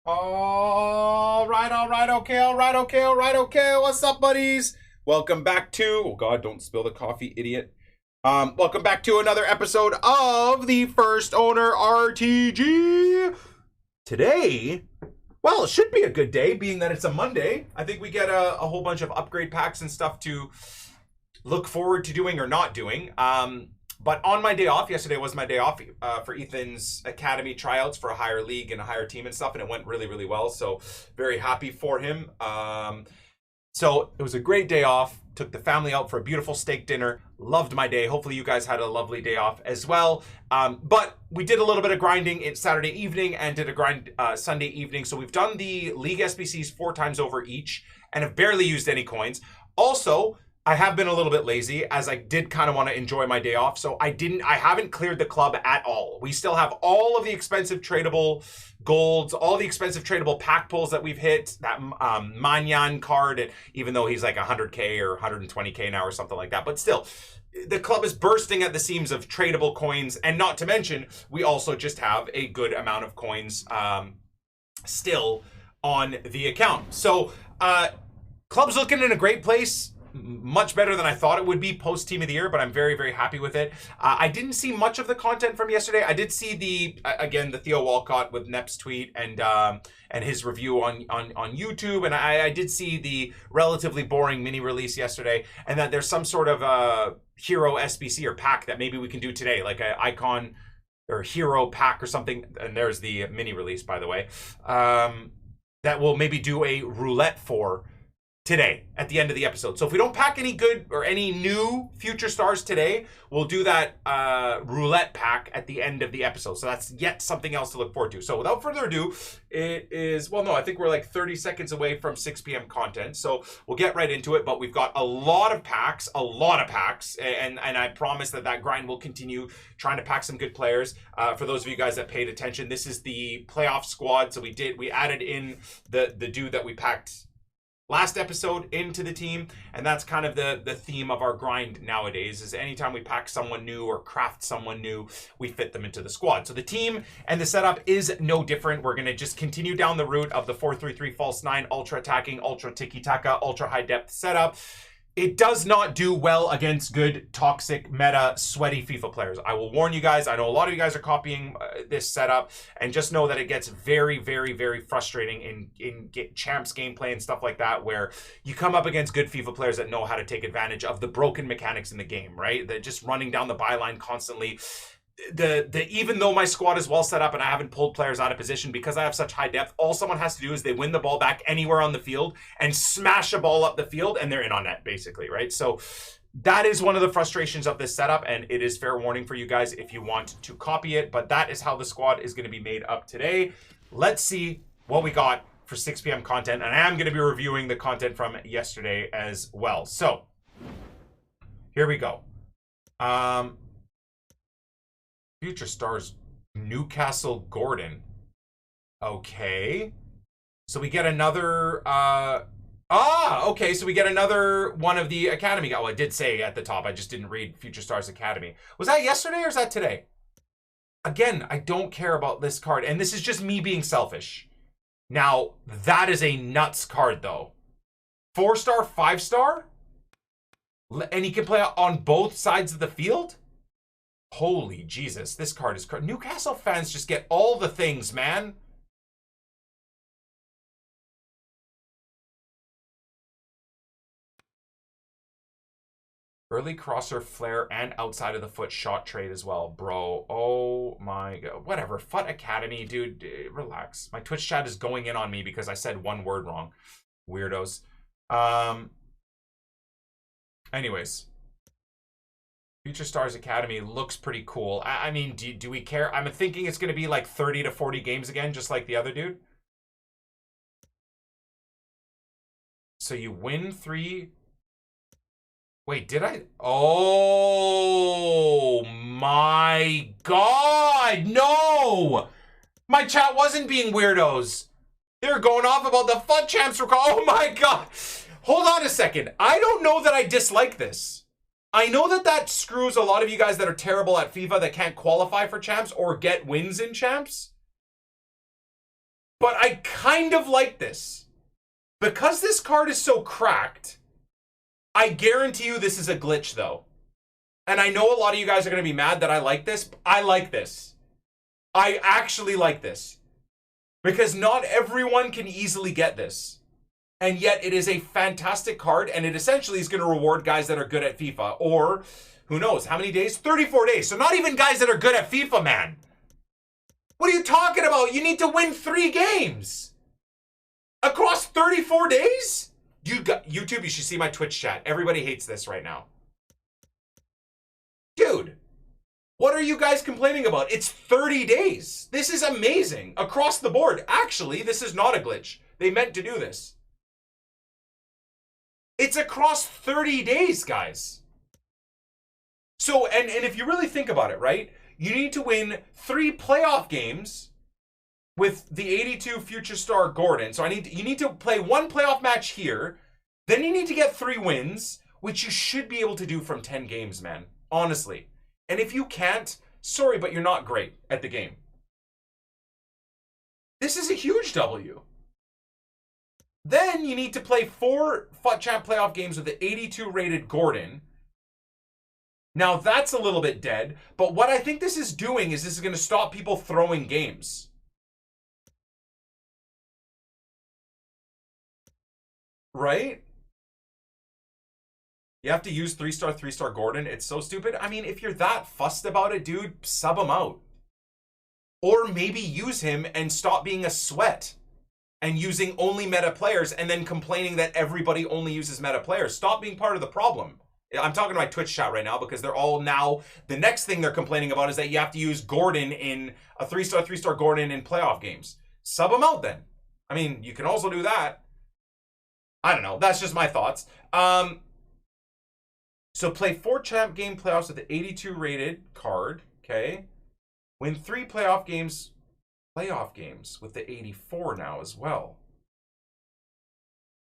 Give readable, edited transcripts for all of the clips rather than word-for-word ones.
Okay. What's up, buddies? Welcome back to, oh God, don't spill the coffee, idiot. Welcome back to another episode of the First Owner RTG. Today, well, it should be a good day, being that it's a Monday. I think we get a whole bunch of upgrade packs and stuff to look forward to doing or not doing. But on my day off, yesterday was my day off for Ethan's academy tryouts for a higher league and a higher team and stuff, and it went really, really well. So very happy for him. So it was a great day off. Took the family out for a beautiful steak dinner. Loved my day. Hopefully you guys had a lovely day off as well. But we did a little bit of grinding in Saturday evening and did a grind Sunday evening. So we've done the league SBCs 4 times over each and have barely used any coins. Also, I have been a little bit lazy as I did kind of want to enjoy my day off. So I haven't cleared the club at all. We still have all of the expensive tradable golds, all the expensive tradable pack pulls that we've hit, that Manyan card, and even though he's like 100K or 120K now or something like that. But still, the club is bursting at the seams of tradable coins. And not to mention, we also just have a good amount of coins still on the account. So club's looking in a great place. Much better than I thought it would be post Team of the Year, but I'm very, very happy with it. I didn't see much of the content from yesterday. I did see the Theo Walcott with Nep's tweet and his review on YouTube, and I did see the relatively boring mini release yesterday, and that there's some sort of hero SBC or pack that maybe we can do today, like an icon or hero pack or something. And there's the mini release, by the way, that we'll maybe do a roulette for today at the end of the episode. So if we don't pack any good or any new future stars today, we'll do that roulette pack at the end of the episode. So that's yet something else to look forward to. So without further ado, it is, well, no, I think we're like 30 seconds away from 6 p.m. content. So we'll get right into it. But we've got a lot of packs. And I promise that grind will continue, trying to pack some good players. For those of you guys that paid attention, this is the playoff squad. So we added in the dude that we packed last episode into the team, and that's kind of the theme of our grind nowadays, is anytime we pack someone new or craft someone new, we fit them into the squad. So the team and the setup is no different. We're going to just continue down the route of the 4-3-3 false 9 ultra attacking, ultra tiki-taka, ultra high depth setup. It does not do well against good, toxic, meta, sweaty FIFA players. I will warn you guys. I know a lot of you guys are copying this setup, and just know that it gets very, very, very frustrating in champs gameplay and stuff like that, where you come up against good FIFA players that know how to take advantage of the broken mechanics in the game, right? They're just running down the byline constantly. Even though my squad is well set up and I haven't pulled players out of position because I have such high depth, all someone has to do is they win the ball back anywhere on the field and smash a ball up the field and they're in on net, basically, right? So that is one of the frustrations of this setup, and it is fair warning for you guys if you want to copy it, but that is how the squad is going to be made up today. Let's see what we got for 6 p.m. content, and I am going to be reviewing the content from yesterday as well. So here we go. Future stars, Newcastle Gordon. Okay. So we get another, okay. So we get another one of the Academy. Oh, I did say at the top, I just didn't read Future Stars Academy. Was that yesterday or is that today? Again, I don't care about this card. And this is just me being selfish. Now, that is a nuts card though. 4-star, 5-star? And he can play on both sides of the field? Holy Jesus, this card is crazy. Newcastle fans just get all the things, man. Early crosser, flare, and outside of the foot shot trade as well, bro. Oh my God. Whatever. FUT Academy, dude. Relax. My Twitch chat is going in on me because I said one word wrong. Weirdos. Anyways. Future Stars Academy looks pretty cool. I mean, do we care? I'm thinking it's going to be like 30 to 40 games again, just like the other dude. So you win 3. Wait, did I? Oh my God, no! My chat wasn't being weirdos. They were going off about the FUT Champs recall. Oh my God. Hold on a second. I don't know that I dislike this. I know that screws a lot of you guys that are terrible at FIFA that can't qualify for champs or get wins in champs. But I kind of like this. Because this card is so cracked, I guarantee you this is a glitch, though. And I know a lot of you guys are going to be mad that I like this. I like this. I actually like this. Because not everyone can easily get this. And yet it is a fantastic card, and it essentially is going to reward guys that are good at FIFA. Or, who knows, how many days? 34 days. So not even guys that are good at FIFA, man. What are you talking about? You need to win 3 games. Across 34 days? YouTube, you should see my Twitch chat. Everybody hates this right now. Dude, what are you guys complaining about? It's 30 days. This is amazing. Across the board. Actually, this is not a glitch. They meant to do this. It's across 30 days, guys. So, and if you really think about it, right? You need to win 3 playoff games with the 82 future star Gordon. So you need to play 1 playoff match here. Then you need to get 3 wins, which you should be able to do from 10 games, man. Honestly. And if you can't, sorry, but you're not great at the game. This is a huge W. Then you need to play 4 FUT Champ playoff games with the 82 rated Gordon. Now that's a little bit dead, but what I think this is doing is this is going to stop people throwing games. Right? You have to use 3-star, 3-star Gordon. It's so stupid. I mean, if you're that fussed about it, dude, sub him out. Or maybe use him and stop being a sweat and using only meta players and then complaining that everybody only uses meta players. Stop being part of the problem. I'm talking to my Twitch chat right now because they're all now, the next thing they're complaining about is that you have to use Gordon in a 3-star, 3-star Gordon in playoff games. Sub him out then. I mean, you can also do that. I don't know. That's just my thoughts. So play 4 champ game playoffs with the 82 rated card. Okay. Win 3 playoff games with the 84 now as well.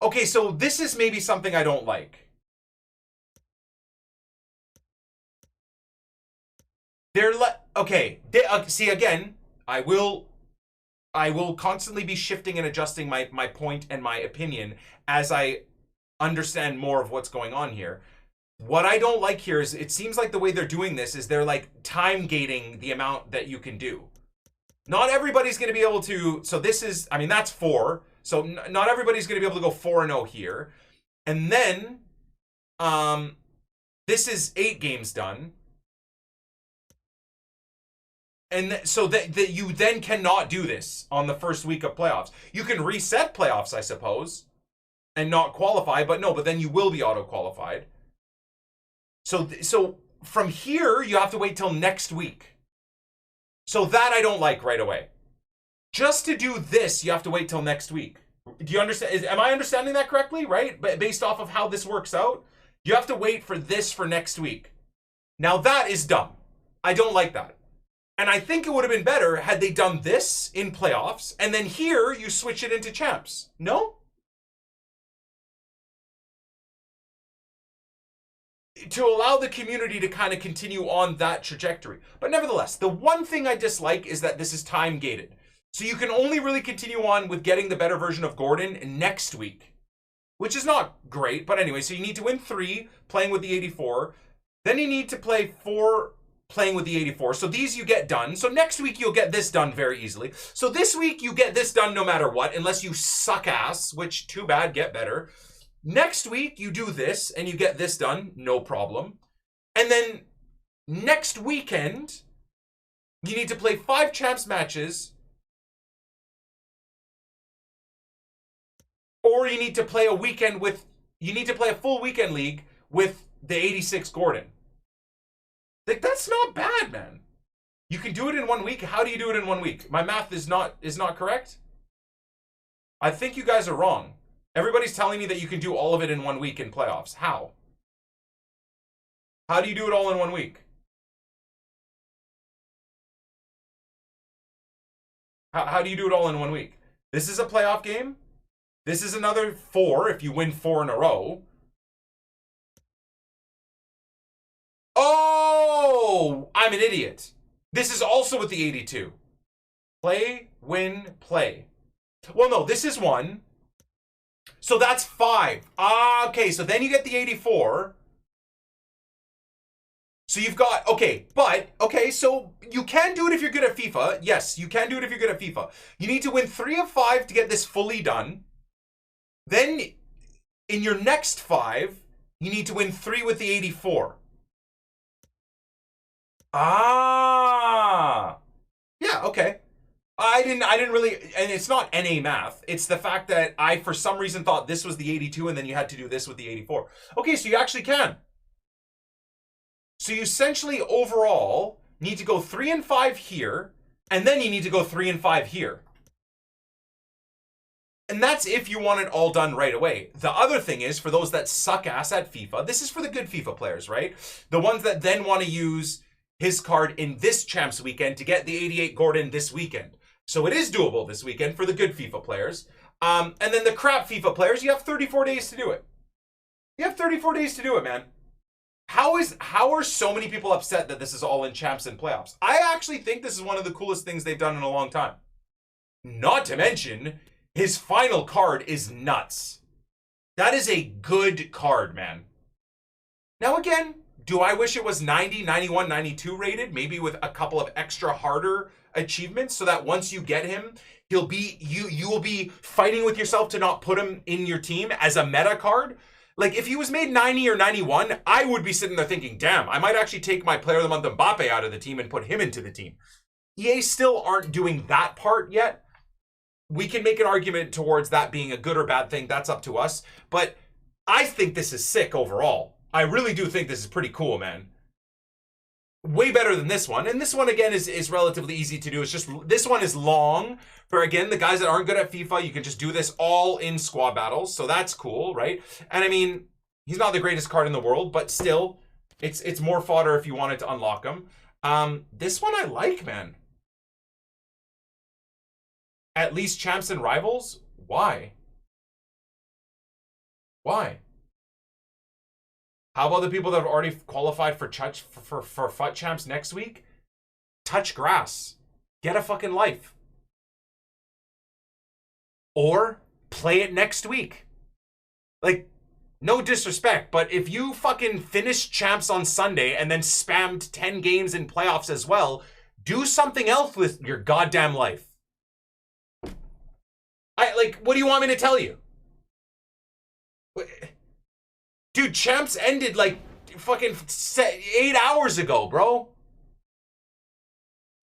Okay, so this is maybe something I don't like. See again, I will constantly be shifting and adjusting my point and my opinion as I understand more of what's going on here. What I don't like here is it seems like the way they're doing this is they're like time gating the amount that you can do. Not everybody's going to be able to, so this is, I mean, that's 4. So not everybody's going to be able to go 4-0 here. And then, this is 8 games done. And so that you then cannot do this on the first week of playoffs. You can reset playoffs, I suppose, and not qualify, but then you will be auto-qualified. So from here, you have to wait till next week. So that I don't like right away. Just to do this, you have to wait till next week. Do you understand? Am I understanding that correctly, right? Based off of how this works out, you have to wait for this for next week. Now that is dumb. I don't like that. And I think it would have been better had they done this in playoffs, and then here you switch it into champs. No? To allow the community to kind of continue on that trajectory. But nevertheless, the one thing I dislike is that this is time gated. So you can only really continue on with getting the better version of Gordon next week, which is not great. But anyway, so you need to win 3 playing with the 84. Then you need to play 4 playing with the 84. So these you get done. So next week you'll get this done very easily. So this week you get this done no matter what, unless you suck ass, which too bad, get better. Next week, you do this, and you get this done, no problem. And then next weekend, you need to play 5 champs matches, or you need to play a full weekend league with the 86 Gordon. Like, that's not bad, man. You can do it in 1 week. How do you do it in 1 week? My math is not correct. I think you guys are wrong. Everybody's telling me that you can do all of it in 1 week in playoffs. How? How do you do it all in 1 week? How do you do it all in 1 week? This is a playoff game. This is another 4 if you win 4 in a row. Oh, I'm an idiot. This is also with the 82. Play, win, play. Well, no, this is 1. So that's 5. Okay, so then you get the 84. So you've got, so you can do it if you're good at FIFA. Yes, you can do it if you're good at FIFA. You need to win 3 of 5 to get this fully done. Then, in your next 5, you need to win 3 with the 84. Yeah, okay. I didn't really, and it's not NA math. It's the fact that I, for some reason, thought this was the 82, and then you had to do this with the 84. Okay, so you actually can. So you essentially, overall, need to go 3 and 5 here, and then you need to go 3 and 5 here. And that's if you want it all done right away. The other thing is, for those that suck ass at FIFA, this is for the good FIFA players, right? The ones that then want to use his card in this Champs weekend to get the 88 Gordon this weekend. So it is doable this weekend for the good FIFA players. And then the crap FIFA players, you have 34 days to do it. You have 34 days to do it, man. How are so many people upset that this is all in Champs and playoffs? I actually think this is one of the coolest things they've done in a long time. Not to mention, his final card is nuts. That is a good card, man. Now again, do I wish it was 90, 91, 92 rated? Maybe with a couple of extra harder achievements so that once you get him, he'll be you will be fighting with yourself to not put him in your team as a meta card. Like, if he was made 90 or 91, I would be sitting there thinking, damn, I might actually take my Player of the Month Mbappe out of the team and put him into the team. EA still aren't doing that part yet. We can make an argument towards that being a good or bad thing. That's up to us. But I think this is sick overall. I really do think this is pretty cool, man. Way better than this one. And this one, again, is relatively easy to do. It's just, this one is long. For, again, the guys that aren't good at FIFA, you can just do this all in squad battles. So that's cool, right? And I mean, he's not the greatest card in the world, but still, it's more fodder if you wanted to unlock him. This one I like, man. At least Champs and Rivals? Why? Why? How about the people that have already qualified for FUT Champs next week? Touch grass. Get a fucking life. Or play it next week. Like, no disrespect, but if you fucking finished Champs on Sunday and then spammed 10 games in playoffs as well, do something else with your goddamn life. What do you want me to tell you? Dude, Champs ended like fucking 8 hours ago, bro.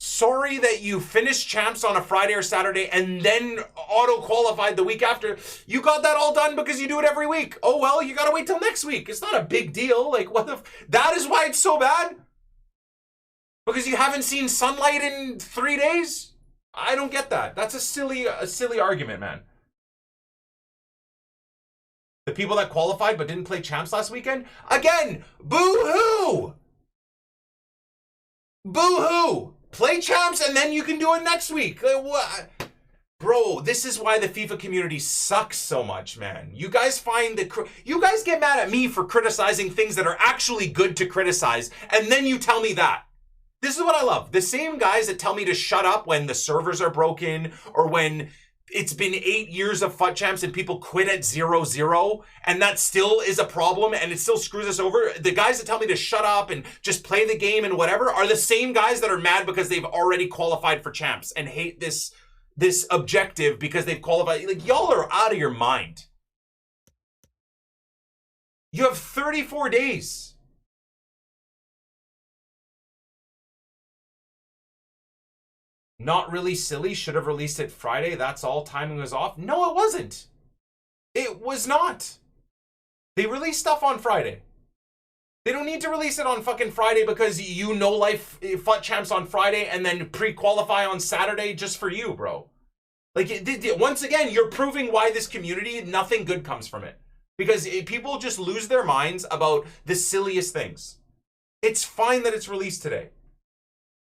Sorry that you finished Champs on a Friday or Saturday and then auto-qualified the week after. You got that all done because you do it every week. Oh, well, you gotta wait till next week. It's not a big deal. Like, what the... That is why it's so bad? Because you haven't seen sunlight in 3 days? I don't get that. That's a silly argument, man. The people that qualified but didn't play Champs last weekend? Again, boo-hoo! Boo-hoo! Play Champs and then you can do it next week. What? Bro, this is why the FIFA community sucks so much, man. You guys you guys get mad at me for criticizing things that are actually good to criticize, and then you tell me that. This is what I love. The same guys that tell me to shut up when the servers are broken or when it's been 8 years of FUT Champs and people quit at 0-0 and that still is a problem and it still screws us over. The guys that tell me to shut up and just play the game and whatever are the same guys that are mad because they've already qualified for Champs and hate this objective because they've qualified. Like, y'all are out of your mind. You have 34 days. Not really silly. Should have released it Friday. That's all. Timing was off. No, it wasn't. It was not. They released stuff on Friday. They don't need to release it on fucking Friday because you know life FUT Champs on Friday and then pre-qualify on Saturday just for you, bro. Like, once again, you're proving why this community, nothing good comes from it. Because people just lose their minds about the silliest things. It's fine that it's released today.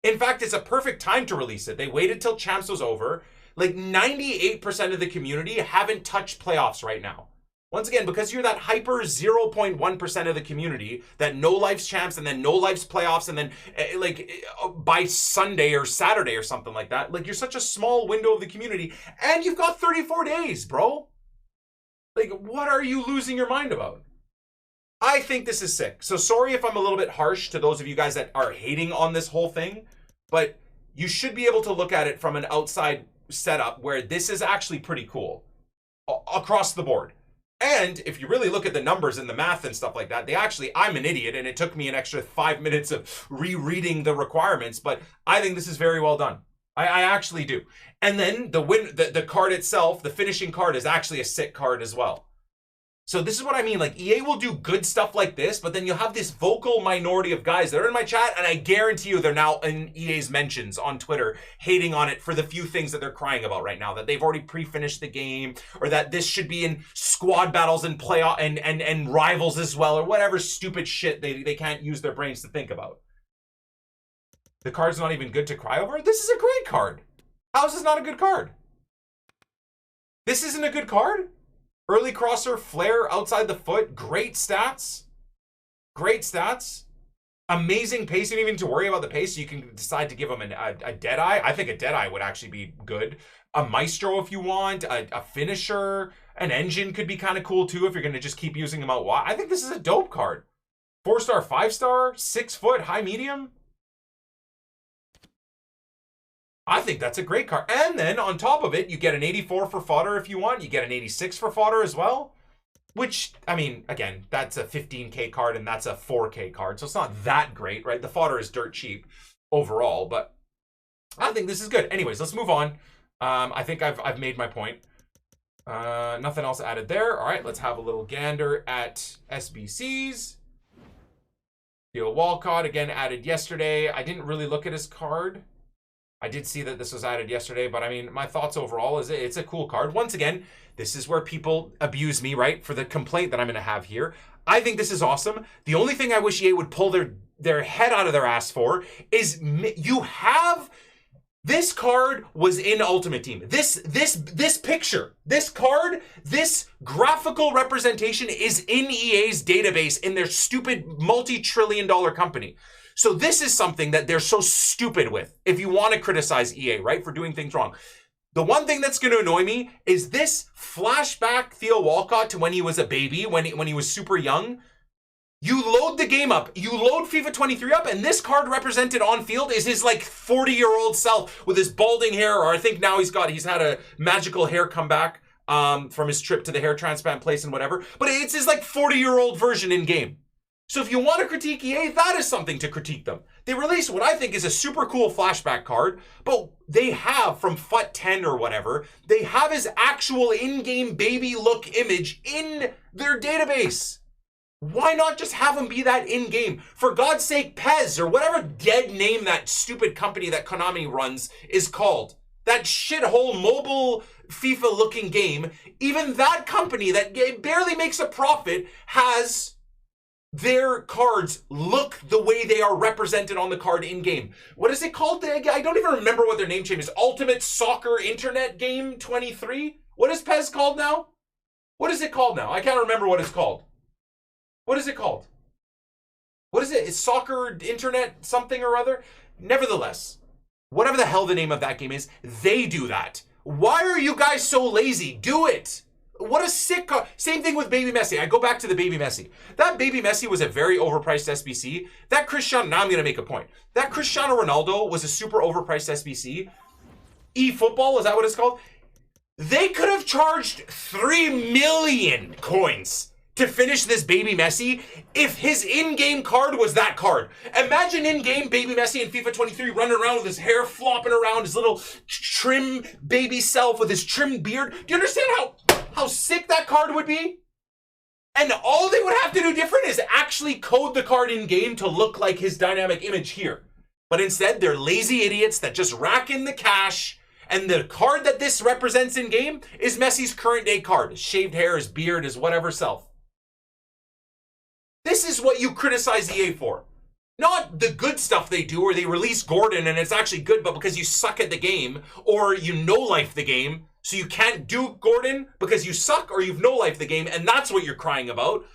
In fact, it's a perfect time to release it. They waited till Champs was over. Like, 98% of the community haven't touched playoffs right now. Once again, because you're that hyper 0.1% of the community that no life's champs and then no life's playoffs and then by Sunday or Saturday or something like that, like you're such a small window of the community and you've got 34 days, bro. Like, what are you losing your mind about? I think this is sick. So sorry if I'm a little bit harsh to those of you guys that are hating on this whole thing, but you should be able to look at it from an outside setup where this is actually pretty cool across the board. And if you really look at the numbers and the math and stuff like that, I'm an idiot and it took me an extra 5 minutes of rereading the requirements, but I think this is very well done. I actually do. And then the card itself, the finishing card is actually a sick card as well. So this is what I mean, like EA will do good stuff like this, but then you'll have this vocal minority of guys that are in my chat, and I guarantee you they're now in EA's mentions on Twitter, hating on it for the few things that they're crying about right now, that they've already pre-finished the game, or that this should be in squad battles and playoff and rivals as well, or whatever stupid shit they can't use their brains to think about. The card's not even good to cry over? This is a great card. How is this not a good card? This isn't a good card? Early crosser, flare outside the foot, great stats. Great stats. Amazing pace. You don't even need to worry about the pace. You can decide to give him a Deadeye. I think a Deadeye would actually be good. A Maestro if you want. A finisher. An Engine could be kind of cool too if you're going to just keep using him out wide. I think this is a dope card. 4-star, 5-star, 6 foot, high medium. I think that's a great card. And then on top of it, you get an 84 for fodder if you want. You get an 86 for fodder as well. Which, I mean, again, that's a 15K card and that's a 4K card. So it's not that great, right? The fodder is dirt cheap overall, but I think this is good. Anyways, let's move on. I think I've made my point. Nothing else added there. All right, let's have a little gander at SBCs. Theo Walcott, again, added yesterday. I didn't really look at his card. I did see that this was added yesterday, but I mean, my thoughts overall is it's a cool card. Once again, this is where people abuse me, right? For the complaint that I'm going to have here. I think this is awesome. The only thing I wish EA would pull their head out of their ass for is you have... This card was in Ultimate Team. This picture, this card, this graphical representation is in EA's database in their stupid multi-trillion-dollar company. So this is something that they're so stupid with, if you want to criticize EA, right, for doing things wrong. The one thing that's going to annoy me is this flashback Theo Walcott to when he was a baby, when he was super young. You load the game up, you load FIFA 23 up, and this card represented on field is his like 40-year-old self with his balding hair, or I think now he's had a magical hair comeback from his trip to the hair transplant place and whatever. But it's his like 40-year-old version in game. So if you want to critique EA, that is something to critique them. They released what I think is a super cool flashback card, but they have, from FUT 10 or whatever, they have his actual in-game baby look image in their database. Why not just have him be that in-game? For God's sake, Pez, or whatever dead name that stupid company that Konami runs is called. That shithole mobile FIFA-looking game, even that company that barely makes a profit has... their cards look the way they are represented on the card in-game. What is it called? I don't even remember what their name change is. Ultimate Soccer Internet Game 23? What is PES called now? What is it called now? I can't remember what it's called. What is it called? What is it? It's Soccer Internet something or other? Nevertheless, whatever the hell the name of that game is, they do that. Why are you guys so lazy? Do it! What a sick card. Same thing with Baby Messi. I go back to the Baby Messi. That Baby Messi was a very overpriced SBC. That Cristiano, now I'm going to make a point. That Cristiano Ronaldo was a super overpriced SBC. eFootball, is that what it's called? They could have charged 3 million coins to finish this Baby Messi if his in-game card was that card. Imagine in-game Baby Messi in FIFA 23 running around with his hair flopping around, his little trim baby self with his trimmed beard. Do you understand how sick that card would be? And all they would have to do different is actually code the card in-game to look like his dynamic image here. But instead, they're lazy idiots that just rack in the cash, and the card that this represents in-game is Messi's current day card. His shaved hair, his beard, his whatever self. This is what you criticize EA for. Not the good stuff they do, where they release Gordon and it's actually good, but because you suck at the game, or you no-life the game, So you can't do Gordon because you suck or you've no life the game, and that's what you're crying about.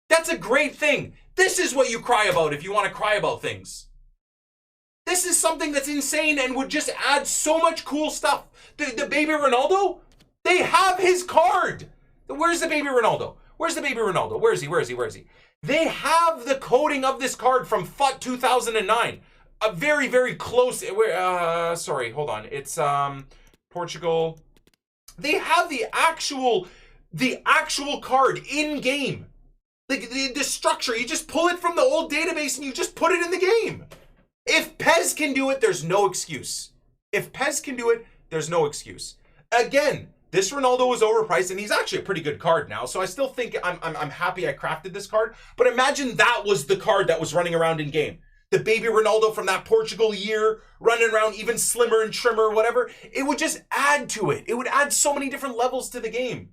That's a great thing. This is what you cry about if you want to cry about things. This is something that's insane and would just add so much cool stuff. The baby Ronaldo, they have his card. Where's the baby Ronaldo? Where's the baby Ronaldo? Where is he? Where is he? Where is he? They have the coding of this card from FUT 2009. A very, very close. Sorry, hold on. It's Portugal. They have the actual card in game. The structure. You just pull it from the old database and you just put it in the game. If Pez can do it, there's no excuse. If Pez can do it, there's no excuse. Again, this Ronaldo was overpriced, and he's actually a pretty good card now. So I still think I'm happy I crafted this card. But imagine that was the card that was running around in game. The baby Ronaldo from that Portugal year, running around even slimmer and trimmer, whatever. It would just add to it. It would add so many different levels to the game.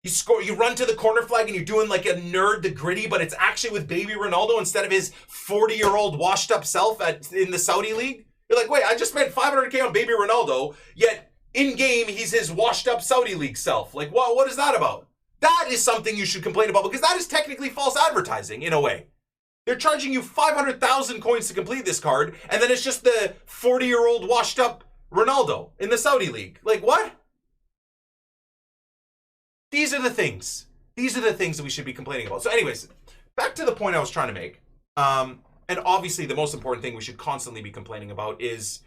You score, you run to the corner flag and you're doing like a nerd, the gritty, but it's actually with baby Ronaldo instead of his 40-year-old washed up self in the Saudi league. You're like, wait, I just spent 500K on baby Ronaldo, yet in game, he's his washed up Saudi league self. Like, what is that about? That is something you should complain about because that is technically false advertising in a way. They're charging you 500,000 coins to complete this card, and then it's just the 40-year-old washed up Ronaldo in the Saudi league. Like, what? These are the things. These are the things that we should be complaining about. So anyways, back to the point I was trying to make. And obviously the most important thing we should constantly be complaining about is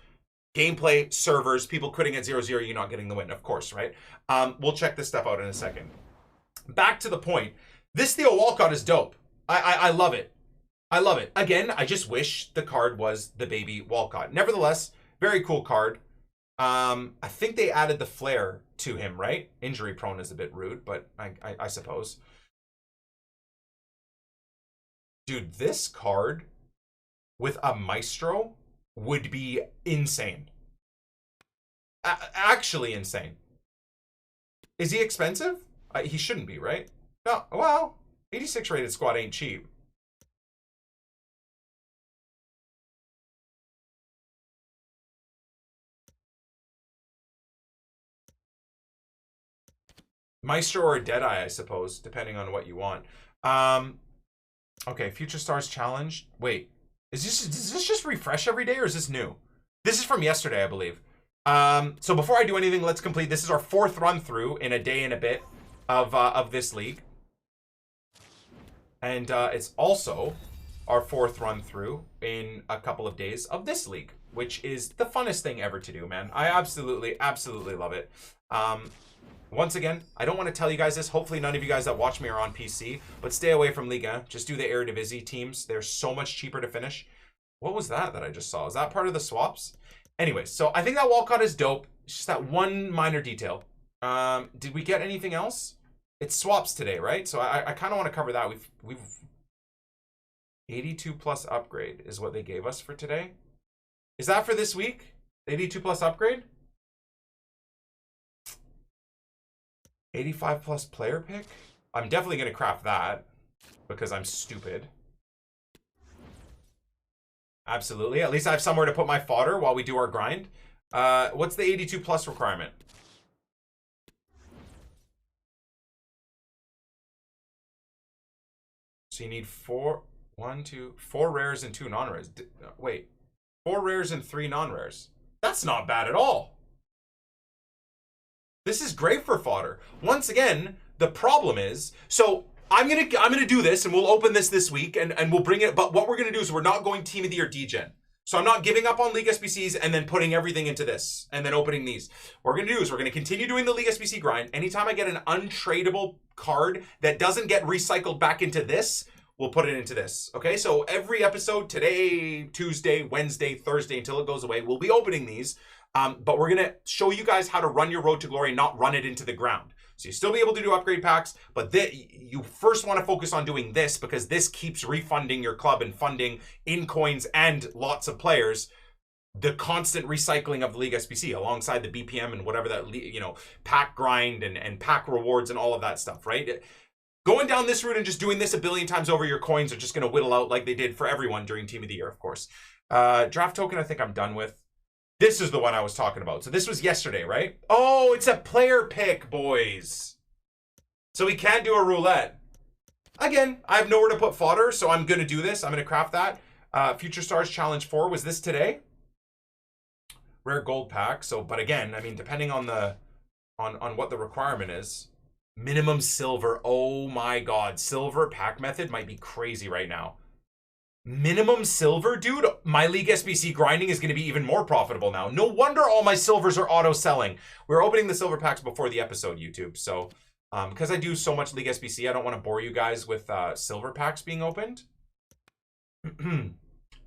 gameplay, servers, people quitting at 0-0, you not getting the win, of course, right? We'll check this stuff out in a second. Back to the point. This Theo Walcott is dope. I love it. I love it. Again, I just wish the card was the baby Walcott. Nevertheless, very cool card. I think they added the flare to him, right? Injury prone is a bit rude, but I suppose. Dude, this card with a Maestro would be insane. Actually insane. Is he expensive? He shouldn't be, right? No, well, 86 rated squad ain't cheap. Maestro or Deadeye, I suppose, depending on what you want. Okay, Future Stars Challenge. Wait, does this just refresh every day or is this new? This is from yesterday, I believe. So before I do anything, let's complete. This is our 4th run through in a day and a bit of this league. And it's also our 4th run through in a couple of days of this league, which is the funnest thing ever to do, man. I absolutely, absolutely love it. Once again, I don't want to tell you guys this. Hopefully none of you guys that watch me are on PC, but stay away from Liga. Just do the Eredivisie teams. They're so much cheaper to finish. What was that I just saw? Is that part of the swaps? Anyways, so I think that Walcott is dope. It's just that one minor detail. Did we get anything else? It's swaps today, right? So I kind of want to cover that. We've 82 plus upgrade is what they gave us for today. Is that for this week? 82 plus upgrade? 85 plus player pick? I'm definitely going to craft that because I'm stupid. Absolutely. At least I have somewhere to put my fodder while we do our grind. What's the 82 plus requirement? So you need 4 rares and 2 non-rares. Wait, 4 rares and 3 non-rares. That's not bad at all. This is great for fodder. Once again, the problem is, so I'm gonna do this and we'll open this week and we'll bring it, but what we're gonna do is we're not going Team of the Year DGen. So I'm not giving up on League SBCs and then putting everything into this and then opening these. What we're gonna do is we're gonna continue doing the League SBC grind. Anytime I get an untradeable card that doesn't get recycled back into this, we'll put it into this. Okay, so every episode, today, Tuesday, Wednesday, Thursday, until it goes away, we'll be opening these. But we're going to show you guys how to run your road to glory, not run it into the ground. So you still be able to do upgrade packs, but you first want to focus on doing this because this keeps refunding your club and funding in coins and lots of players the constant recycling of the League SBC alongside the BPM and whatever that, you know, pack grind and pack rewards and all of that stuff, right? Going down this route and just doing this a billion times over, your coins are just going to whittle out like they did for everyone during Team of the Year, of course. Draft token, I think I'm done with. This is the one I was talking about. So this was yesterday, right? Oh, it's a player pick, boys. So we can't do a roulette. Again, I have nowhere to put fodder, so I'm going to do this. I'm going to craft that. Future Stars Challenge 4. Was this today? Rare gold pack. So, but again, I mean, depending on the on what the requirement is. Minimum silver. Oh my god. Silver pack method might be crazy right now. Minimum silver, dude. My League SBC grinding is going to be even more profitable now. No wonder all my silvers are auto selling. We're opening the silver packs before the episode, YouTube. So, because I do so much League SBC, I don't want to bore you guys with silver packs being opened.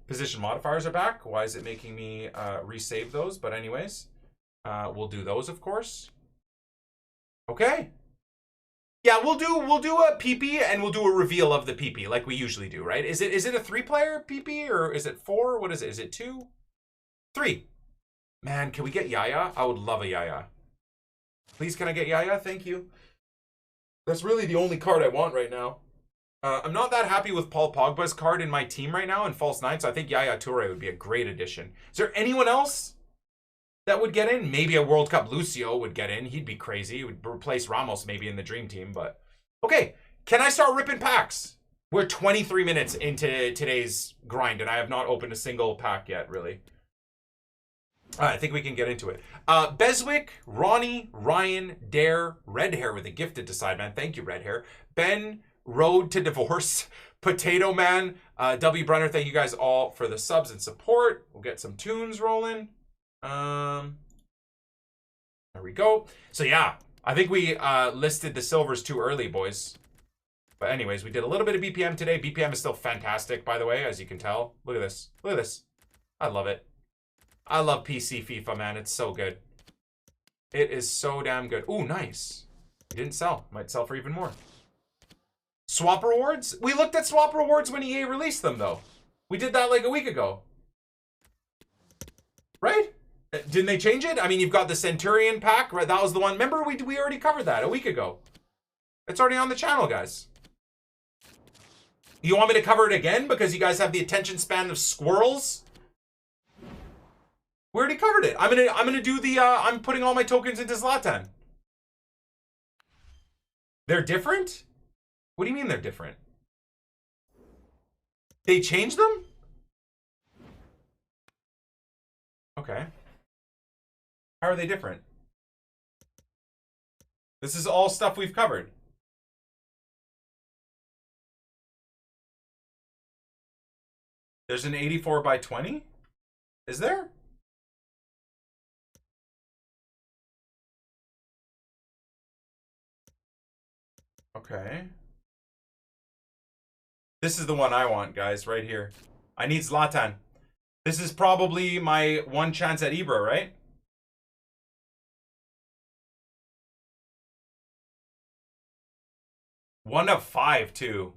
Position modifiers are back. Why is it making me resave those? But anyways, we'll do those, of course. Okay. Yeah, we'll do a PP and we'll do a reveal of the PP like we usually do, right? Is it a 3-player PP or is it 4? What is it? Is it 2? 3. Man, can we get Yaya? I would love a Yaya. Please, can I get Yaya? Thank you. That's really the only card I want right now. I'm not that happy with Paul Pogba's card in my team right now in False 9, so I think Yaya Toure would be a great addition. Is there anyone else that would get in? Maybe a World Cup Lucio would get in. He'd be crazy. He would replace Ramos maybe in the dream team, but okay. Can I start ripping packs? We're 23 minutes into today's grind, and I have not opened a single pack yet, really. All right, I think we can get into it. Beswick, Ronnie, Ryan, Dare, Red Hair with a gifted to Sideman. Thank you, Red Hair. Ben, Road to Divorce, Potato Man, W. Brunner. Thank you guys all for the subs and support. We'll get some tunes rolling. There we go. So yeah, I think we listed the silvers too early, boys. But anyways, we did a little bit of BPM today. BPM is still fantastic, by the way, as you can tell. Look at this. Look at this. I love it. I love PC FIFA, man. It's so good. It is so damn good. Ooh, nice. It didn't sell. Might sell for even more. Swap rewards? We looked at swap rewards when EA released them, though. We did that like a week ago. Right? Didn't they change it? I mean, you've got the Centurion pack, right? That was the one. Remember, we already covered that a week ago. It's already on the channel, guys. You want me to cover it again because you guys have the attention span of squirrels? We already covered it. I'm gonna do the I'm putting all my tokens into Zlatan. They're different? What do you mean they're different? They changed them? Okay. How are they different? This is all stuff we've covered. There's an 84 by 20? Is there? Okay. This is the one I want, guys, right here. I need Zlatan. This is probably my one chance at Ibra, right? One of 5, too.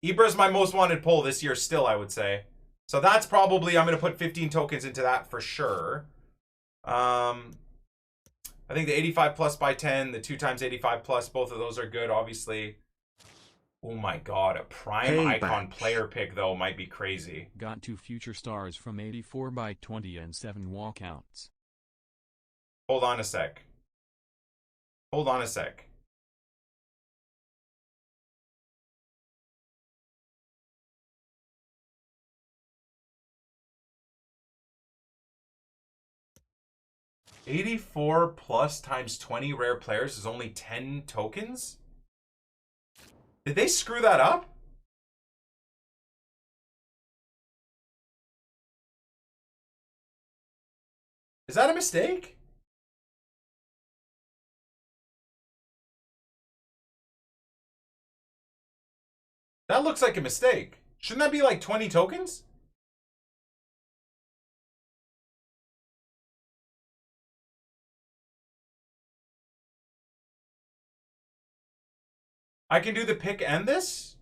Ibra's my most wanted pull this year still, I would say. So that's probably, I'm going to put 15 tokens into that for sure. I think the 85 plus by 10, the 2 times 85 plus, both of those are good, obviously. Oh my god, a prime icon player pick, though, might be crazy. Got 2 future stars from 84 by 20 and 7 walkouts. Hold on a sec. Hold on a sec. $84 plus times 20 rare players is only 10 tokens? Did they screw that up? Is that a mistake? That looks like a mistake. Shouldn't that be like 20 tokens? I can do the pick and this?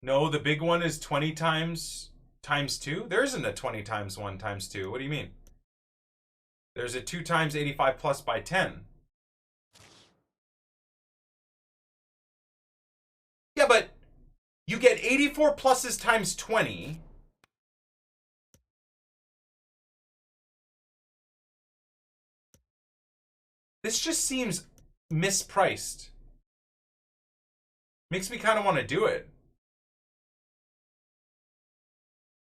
No, the big one is 20 times 2. There isn't a 20 times 1 times 2. What do you mean? There's a 2 times 85 plus by 10. Yeah, but you get 84 pluses times 20. This just seems mispriced. Makes me kind of want to do it.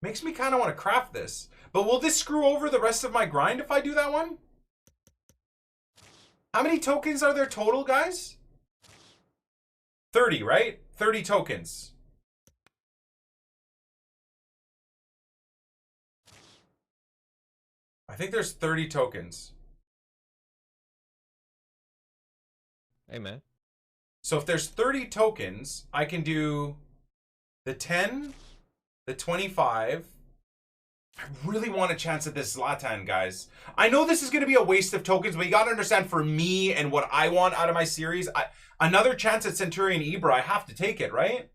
Makes me kind of want to craft this. But will this screw over the rest of my grind if I do that one? How many tokens are there total, guys? 30, right? 30 tokens. I think there's 30 tokens. Hey, man. So if there's 30 tokens, I can do the 10, the 25. I really want a chance at this Zlatan, guys. I know this is going to be a waste of tokens, but you got to understand, for me and what I want out of my series, another chance at Centurion Ibra, I have to take it, right?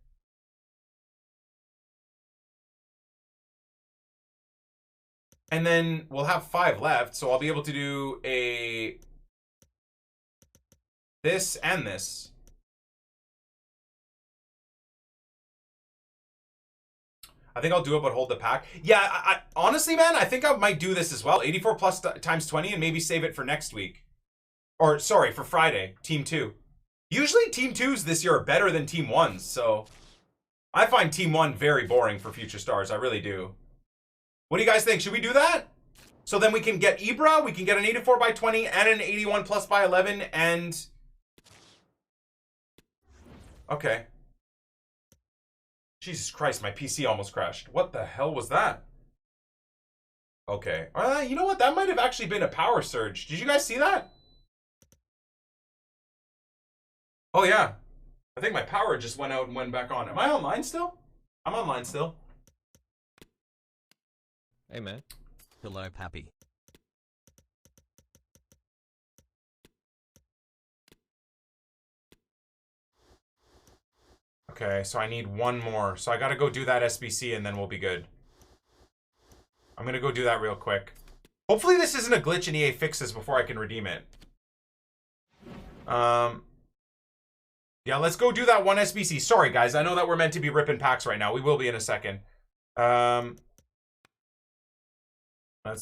And then we'll have 5 left, so I'll be able to do this and this. I think I'll do it, but hold the pack. Yeah, I honestly, man, I think I might do this as well. 84 plus times 20 and maybe save it for next week. Or, sorry, for Friday, Team 2. Usually Team 2s this year are better than Team 1s, so I find Team 1 very boring for Future Stars. I really do. What do you guys think? Should we do that? So then we can get Ibra, we can get an 84 by 20 and an 81 plus by 11, and... Okay. Jesus Christ, my PC almost crashed. What the hell was that? Okay. You know what? That might have actually been a power surge. Did you guys see that? Oh, yeah. I think my power just went out and went back on. Am I online still? I'm online still. Hey, man. Hello, Pappy. Okay, so I need one more. So I gotta go do that SBC and then we'll be good. I'm gonna go do that real quick. Hopefully this isn't a glitch and EA fixes before I can redeem it. Yeah, let's go do that one SBC. Sorry, guys. I know that we're meant to be ripping packs right now. We will be in a second. Let's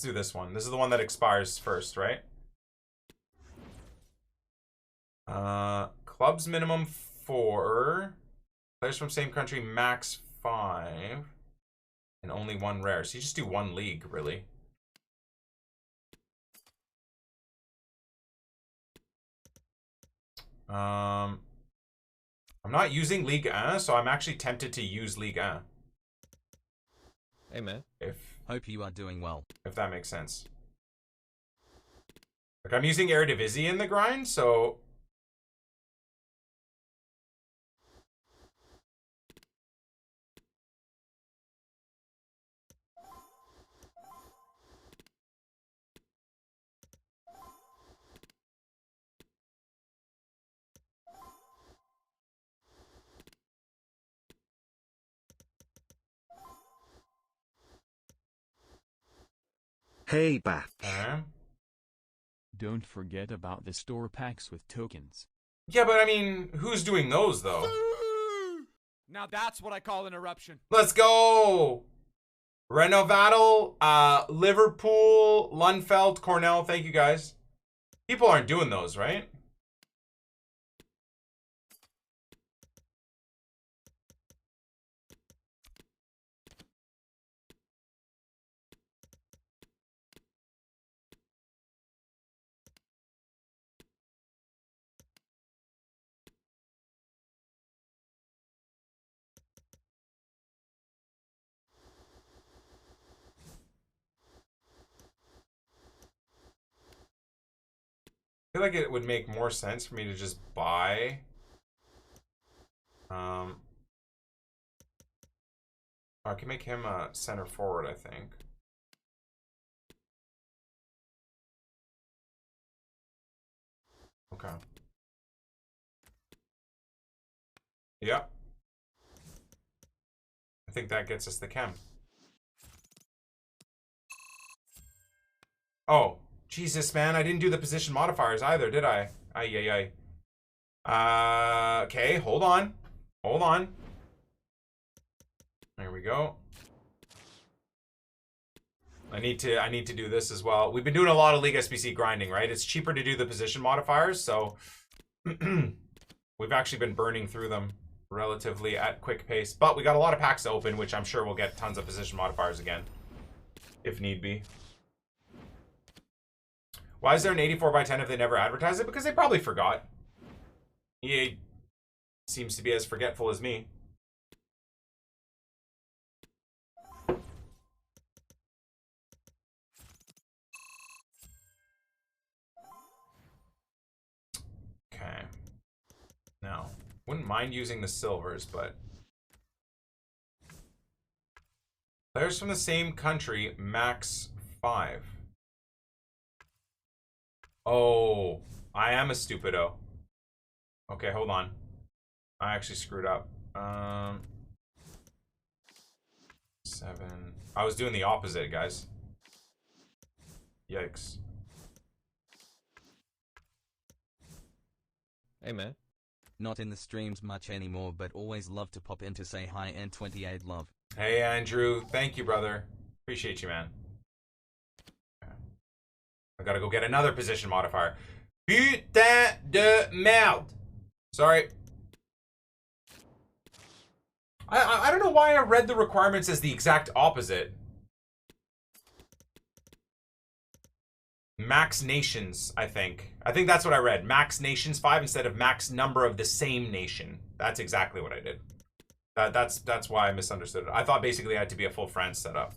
do this one. This is the one that expires first, right? Clubs minimum 4. Players from same country max 5. And only 1 rare. So you just do 1 league, really. I'm not using Ligue 1, so I'm actually tempted to use Ligue 1. Hey, man. Hope you are doing well. If that makes sense. Like, I'm using Eredivisie in the grind, so... Hey, Bath. Don't forget about the store packs with tokens. Yeah, but I mean, who's doing those, though? Now that's what I call an eruption. Let's go! Renovadel, Liverpool, Lundfeld, Cornell, thank you guys. People aren't doing those, right? I feel like it would make more sense for me to just buy I can make him a center forward, I think. Okay. Yeah. I think that gets us the chem. Oh, Jesus, man. I didn't do the position modifiers either, did I? Ay, ay, ay. Okay, hold on. Hold on. There we go. I need to do this as well. We've been doing a lot of League SBC grinding, right? It's cheaper to do the position modifiers, so we've actually been burning through them relatively at quick pace. But we got a lot of packs to open, which I'm sure we'll get tons of position modifiers again, if need be. Why is there an 84x10 if they never advertise it? Because they probably forgot. EA seems to be as forgetful as me. Okay. Now, wouldn't mind using the silvers, but players from the same country, max 5. Oh, I am a stupido. Okay, hold on. I actually screwed up. 7. I was doing the opposite, guys. Yikes. Hey, man. Not in the streams much anymore, but always love to pop in to say hi and 28 love. Hey, Andrew. Thank you, brother. Appreciate you, man. Okay. I gotta go get another position modifier. Putain de merde. Sorry. I don't know why I read the requirements as the exact opposite. Max nations, I think. I think that's what I read. Max nations 5 instead of max number of the same nation. That's exactly what I did. That's why I misunderstood it. I thought basically I had to be a full France setup.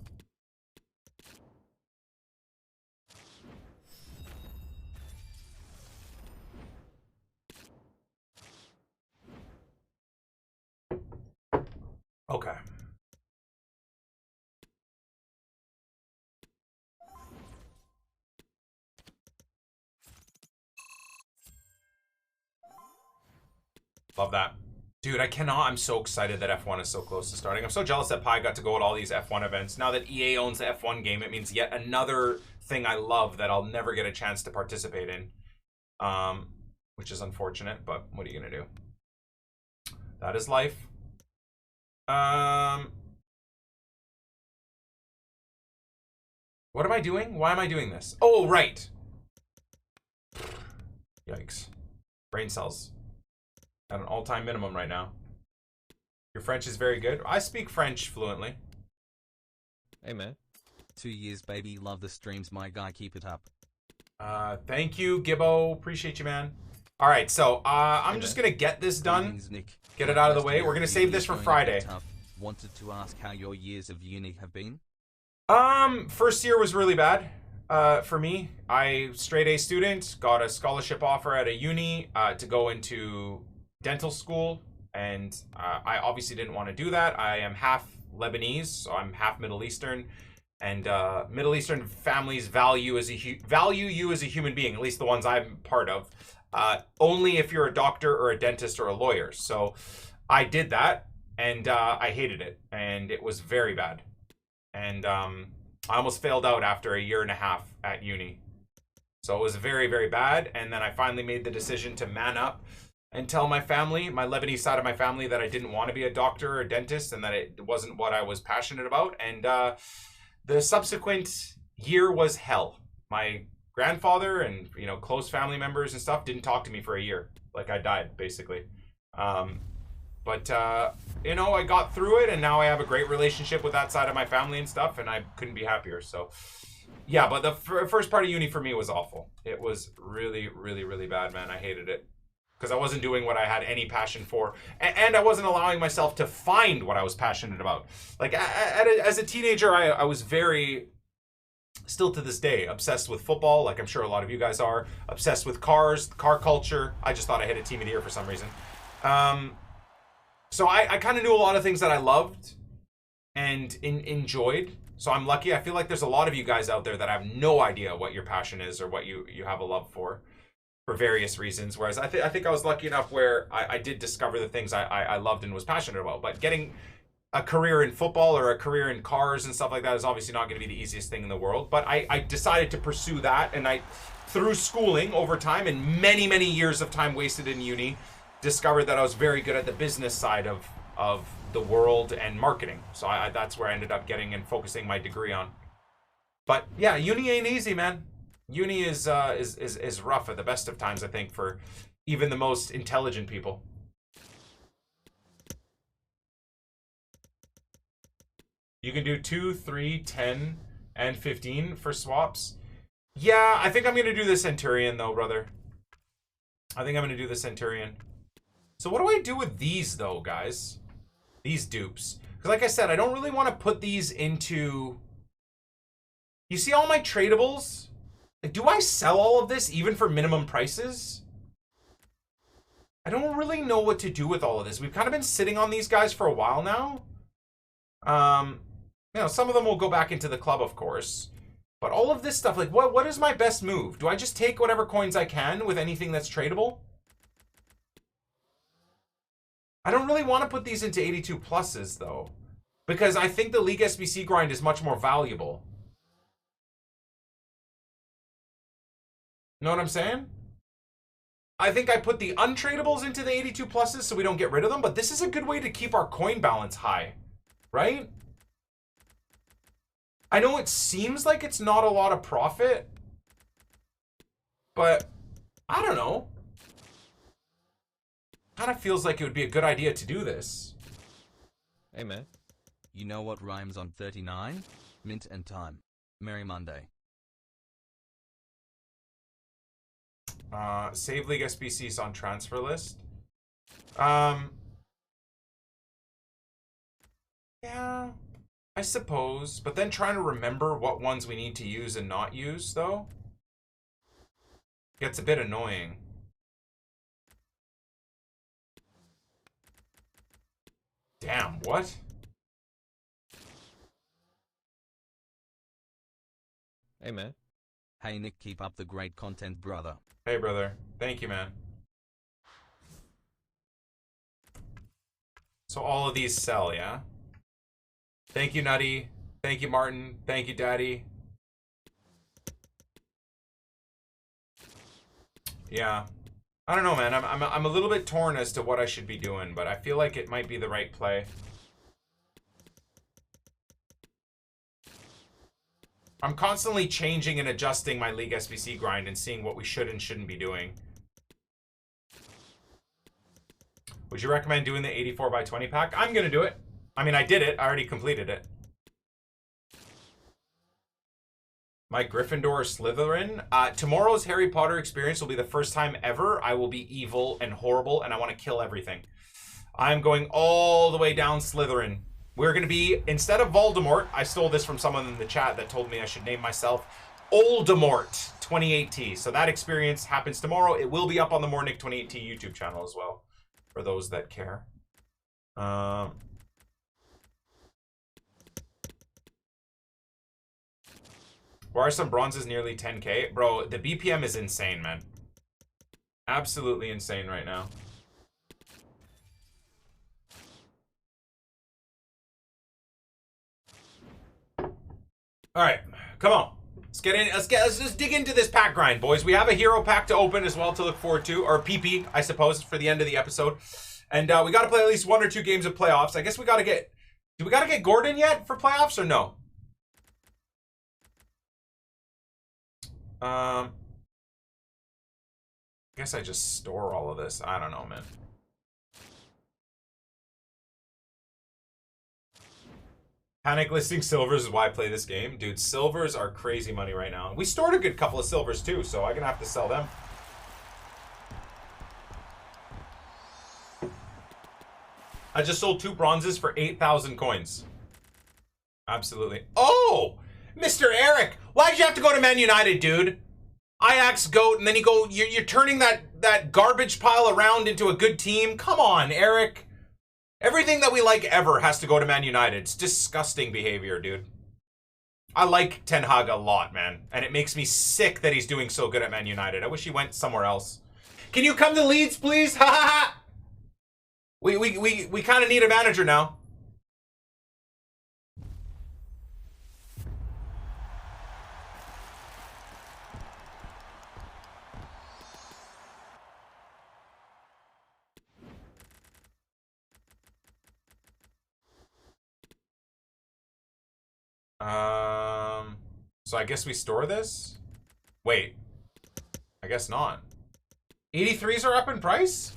Okay. Love that. Dude, I cannot. I'm so excited that F1 is so close to starting. I'm so jealous that Pi got to go at all these F1 events. Now that EA owns the F1 game, it means yet another thing I love that I'll never get a chance to participate in. Which is unfortunate, but what are you going to do? That is life. What am I doing? Why am I doing this? Oh, right. Yikes. Brain cells. At an all-time minimum right now. Your French is very good. I speak French fluently. Hey, man. 2 years, baby. Love the streams, my guy. Keep it up. Thank you, Gibbo. Appreciate you, man. All right, so I'm just gonna get this done. Greetings, Nick. Get it out of the way. We're gonna save this for Friday. Wanted to ask how your years of uni have been. First year was really bad. For me, I straight A student, got a scholarship offer at a uni to go into dental school, and I obviously didn't want to do that. I am half Lebanese, so I'm half Middle Eastern, and Middle Eastern families value you as a human being, at least the ones I'm part of, only if you're a doctor or a dentist or a lawyer. So I did that, and I hated it, and it was very bad. And I almost failed out after a year and a half at uni. So it was very, very bad. And then I finally made the decision to man up and tell my family, my Lebanese side of my family, that I didn't want to be a doctor or a dentist and that it wasn't what I was passionate about. And the subsequent year was hell. My grandfather and, you know, close family members and stuff didn't talk to me for a year. Like I died, basically. But you know, I got through it, and now I have a great relationship with that side of my family and stuff, and I couldn't be happier. So, yeah, but the first part of uni for me was awful. It was really, really, really bad, man. I hated it because I wasn't doing what I had any passion for, and I wasn't allowing myself to find what I was passionate about. Like, as a teenager, I was very, still to this day, obsessed with football, like I'm sure a lot of you guys are, obsessed with cars, car culture. I just thought I hit a team of the year for some reason. So I kind of knew a lot of things that I loved and enjoyed. So I'm lucky. I feel like there's a lot of you guys out there that have no idea what your passion is or what you have a love for various reasons. Whereas I think I was lucky enough where I did discover the things I loved and was passionate about. But getting a career in football or a career in cars and stuff like that is obviously not going to be the easiest thing in the world. But I decided to pursue that, and through schooling over time and many, many years of time wasted in uni, discovered that I was very good at the business side of the world and marketing. So that's where I ended up getting and focusing my degree on. But yeah, uni ain't easy, man. Uni is rough at the best of times, I think, for even the most intelligent people. You can do 2, 3, 10, and 15 for swaps. Yeah, I think I'm going to do the Centurion, though, brother. I think I'm going to do the Centurion. So what do I do with these, though, guys? These dupes. Because like I said, I don't really want to put these into... You see all my tradables? Like, do I sell all of this even for minimum prices? I don't really know what to do with all of this. We've kind of been sitting on these guys for a while now. You know, some of them will go back into the club, of course. But all of this stuff, like, what is my best move? Do I just take whatever coins I can with anything that's tradable? I don't really want to put these into 82 pluses, though. Because I think the League SBC grind is much more valuable. Know what I'm saying? I think I put the untradables into the 82 pluses so we don't get rid of them. But this is a good way to keep our coin balance high. Right? I know it seems like it's not a lot of profit. But I don't know. Kind of feels like it would be a good idea to do this. Hey, man. You know what rhymes on 39? Mint and time. Merry Monday. Save League SBCs on transfer list. Yeah, I suppose. But then trying to remember what ones we need to use and not use, though, gets a bit annoying. Damn, what? Hey, man. Hey Nick, keep up the great content, brother. Hey, brother. Thank you, man. So all of these sell, yeah? Thank you, Nutty. Thank you, Martin. Thank you, Daddy. Yeah. I don't know, man. I'm a little bit torn as to what I should be doing, but I feel like it might be the right play. I'm constantly changing and adjusting my League SBC grind and seeing what we should and shouldn't be doing. Would you recommend doing the 84 by 20 pack? I'm going to do it. I mean, I did it. I already completed it. My Gryffindor or Slytherin? Tomorrow's Harry Potter experience will be the first time ever I will be evil and horrible and I want to kill everything. I'm going all the way down Slytherin. We're going to be, instead of Voldemort, I stole this from someone in the chat that told me I should name myself Oldemort 28T. So that experience happens tomorrow. It will be up on the More Nick 28T YouTube channel as well, for those that care. Why are some bronzes nearly 10k? Bro, the BPM is insane, man. Absolutely insane right now. All right, come on. Let's get in. Let's just dig into this pack grind, boys. We have a hero pack to open as well to look forward to, or PP, I suppose, for the end of the episode. And we got to play at least 1 or 2 games of playoffs. I guess we got to get. Do we got to get Gordon yet for playoffs or no? I guess I just store all of this. I don't know, man. Panic listing silvers is why I play this game. Dude, silvers are crazy money right now. We stored a good couple of silvers too, so I'm gonna have to sell them. I just sold 2 bronzes for 8,000 coins. Absolutely. Oh! Mr. Eric! Why'd you have to go to Man United, dude? Ajax, GOAT, and then you go... You're turning that garbage pile around into a good team? Come on, Eric. Everything that we like ever has to go to Man United. It's disgusting behavior, dude. I like Ten Hag a lot, man. And it makes me sick that he's doing so good at Man United. I wish he went somewhere else. Can you come to Leeds, please? Ha ha ha! We kind of need a manager now. So I guess we store this? Wait. I guess not. 83s are up in price?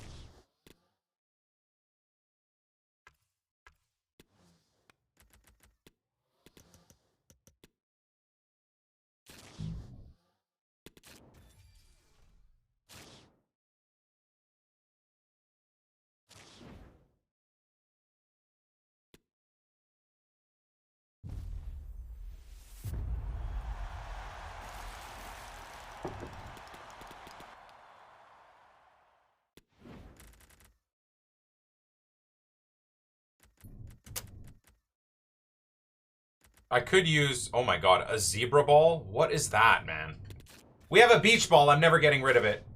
I could use, oh my god, a zebra ball? What is that, man? We have a beach ball. I'm never getting rid of it.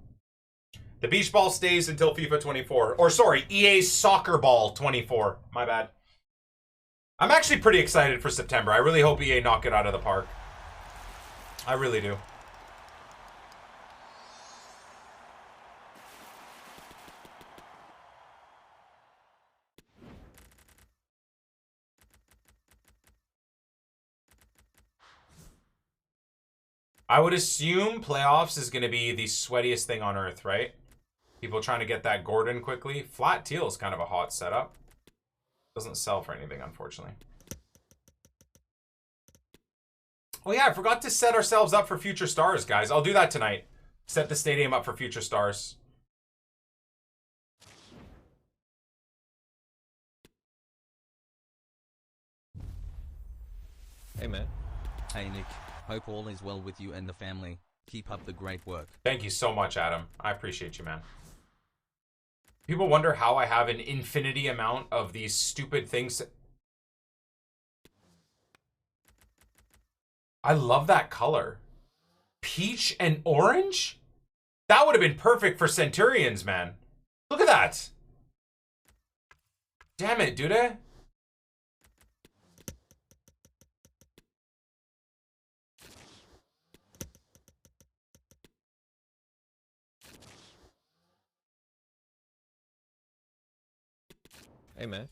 The beach ball stays until FIFA 24. Or sorry, EA's soccer ball 24. My bad. I'm actually pretty excited for September. I really hope EA knock it out of the park. I really do. I would assume playoffs is going to be the sweatiest thing on earth, right? People trying to get that Gordon quickly. Flat teal is kind of a hot setup. Doesn't sell for anything, unfortunately. Oh yeah, I forgot to set ourselves up for future stars, guys. I'll do that tonight. Set the stadium up for future stars. Hey, man. Hey Nick, hope all is well with you and the family. Keep up the great work. Thank you so much, Adam. I appreciate you, man. People wonder how I have an infinity amount of these stupid things. I love that color. Peach and orange? That would have been perfect for Centurions, man. Look at that. Damn it, dude. Hey, man.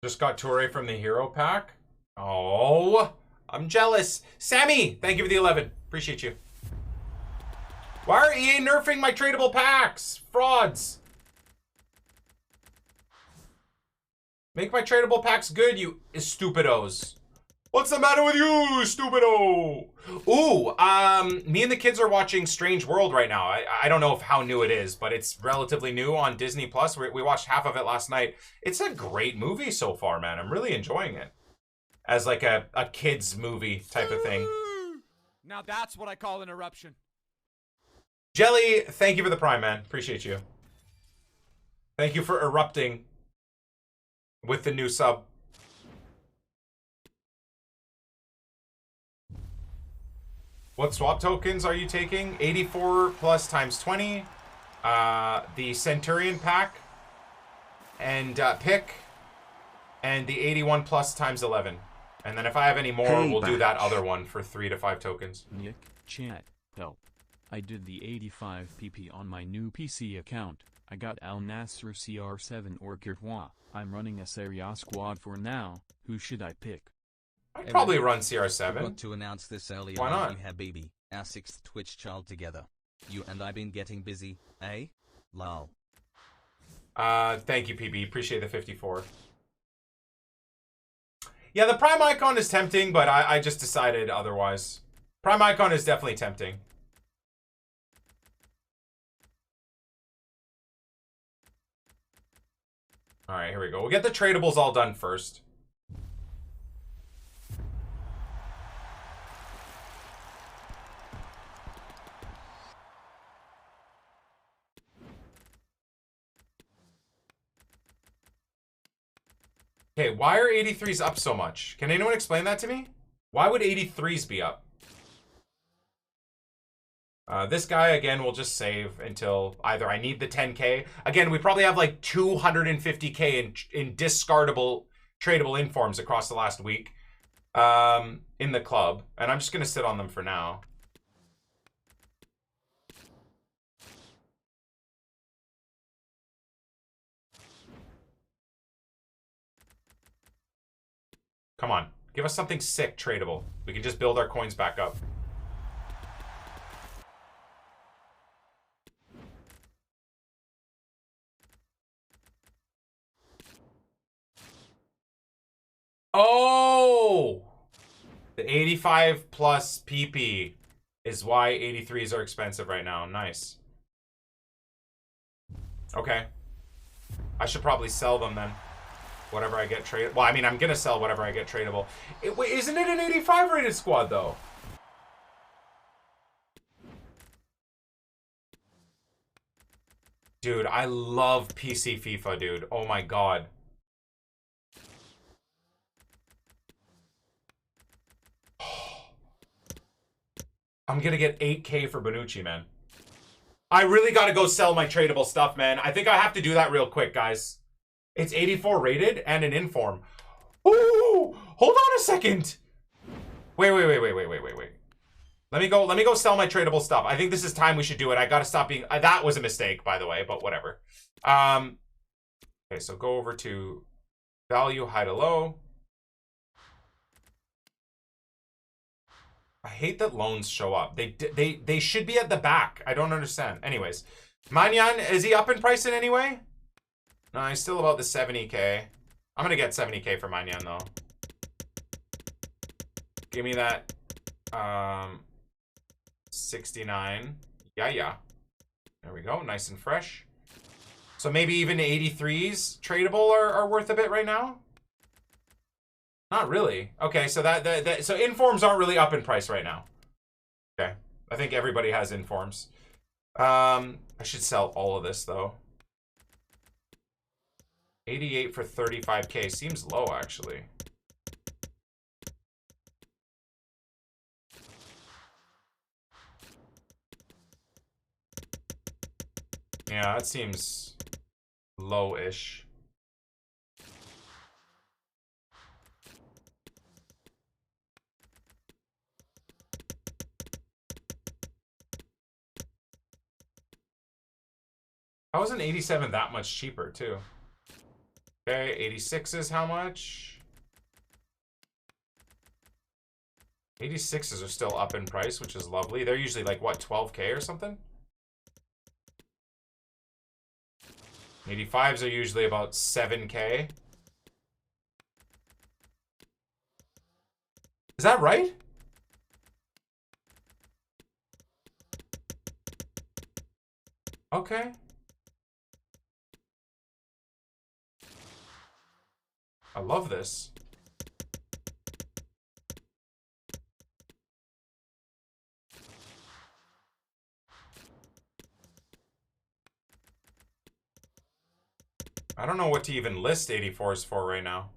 Just got Toure from the hero pack. Oh, I'm jealous. Sammy, thank you for the 11. Appreciate you. Why are EA nerfing my tradable packs? Frauds. Make my tradable packs good, you stupidos. What's the matter with you, stupido? Ooh, me and the kids are watching Strange World right now. I don't know how new it is, but it's relatively new on Disney Plus. We watched half of it last night. It's a great movie so far, man. I'm really enjoying it. As like a kid's movie type of thing. Now that's what I call an eruption. Jelly, thank you for the prime, man. Appreciate you. Thank you for erupting with the new sub. What swap tokens are you taking? 84 plus times 20. The Centurion pack. And pick. And the 81 plus times 11. And then if I have any more, Hey, we'll do that batch. other one for 3 to 5 tokens. Nick, chat, help. I did the 85 PP on my new PC account. I got Al Nasser CR7 or Courtois. I'm running a Serie A squad for now. Who should I pick? I'd Hey, probably man. run CR7. Forgot to announce this earlier. Why not? You Habibi, our 6th Twitch child together. You and I been getting busy, eh? Lol. Thank you, PB. Appreciate the 54. Yeah, the Prime Icon is tempting, but I just decided otherwise. Prime Icon is definitely tempting. Alright, here we go. We'll get the tradables all done first. Okay, why are 83s up so much? Can anyone explain that to me? Why would 83s be up? This guy, again, will just save until either I need the 10k. Again, we probably have like 250k in discardable, tradable informs across the last week in the club. And I'm just going to sit on them for now. Come on. Give us something sick tradable. We can just build our coins back up. Oh! The 85 plus PP is why 83s are expensive right now. Nice. Okay. I should probably sell them then. Whatever I get traded. Well, I mean, I'm going to sell whatever I get tradable. Wait, isn't it an 85 rated squad, though? Dude, I love PC FIFA, dude. Oh my god. I'm gonna get 8K for Bonucci, man. I really gotta go sell my tradable stuff, man. I think I have to do that real quick, guys. It's 84 rated and an inform. Ooh! Hold on a second! Wait. Let me go sell my tradable stuff. I think this is time we should do it. I gotta stop being... that was a mistake, by the way, but whatever. Okay, so go over to value, high to low. I hate that loans show up. They should be at the back. I don't understand. Anyways, Magnan, is he up in price in any way? No, he's still about the 70K. I'm gonna get 70K for Magnan though. Give me that 69. Yeah. There we go. Nice and fresh. So maybe even 83s tradable are worth a bit right now. Not really. Okay, so so informs aren't really up in price right now. Okay. I think everybody has informs. I should sell all of this though. 88 for 35K seems low actually. Yeah, that seems low-ish. How is an 87 that much cheaper, too? Okay, 86 is how much? 86s are still up in price, which is lovely. They're usually like, what, 12K or something? 85s are usually about 7K. Is that right? Okay. I love this. I don't know what to even list 84s for right now.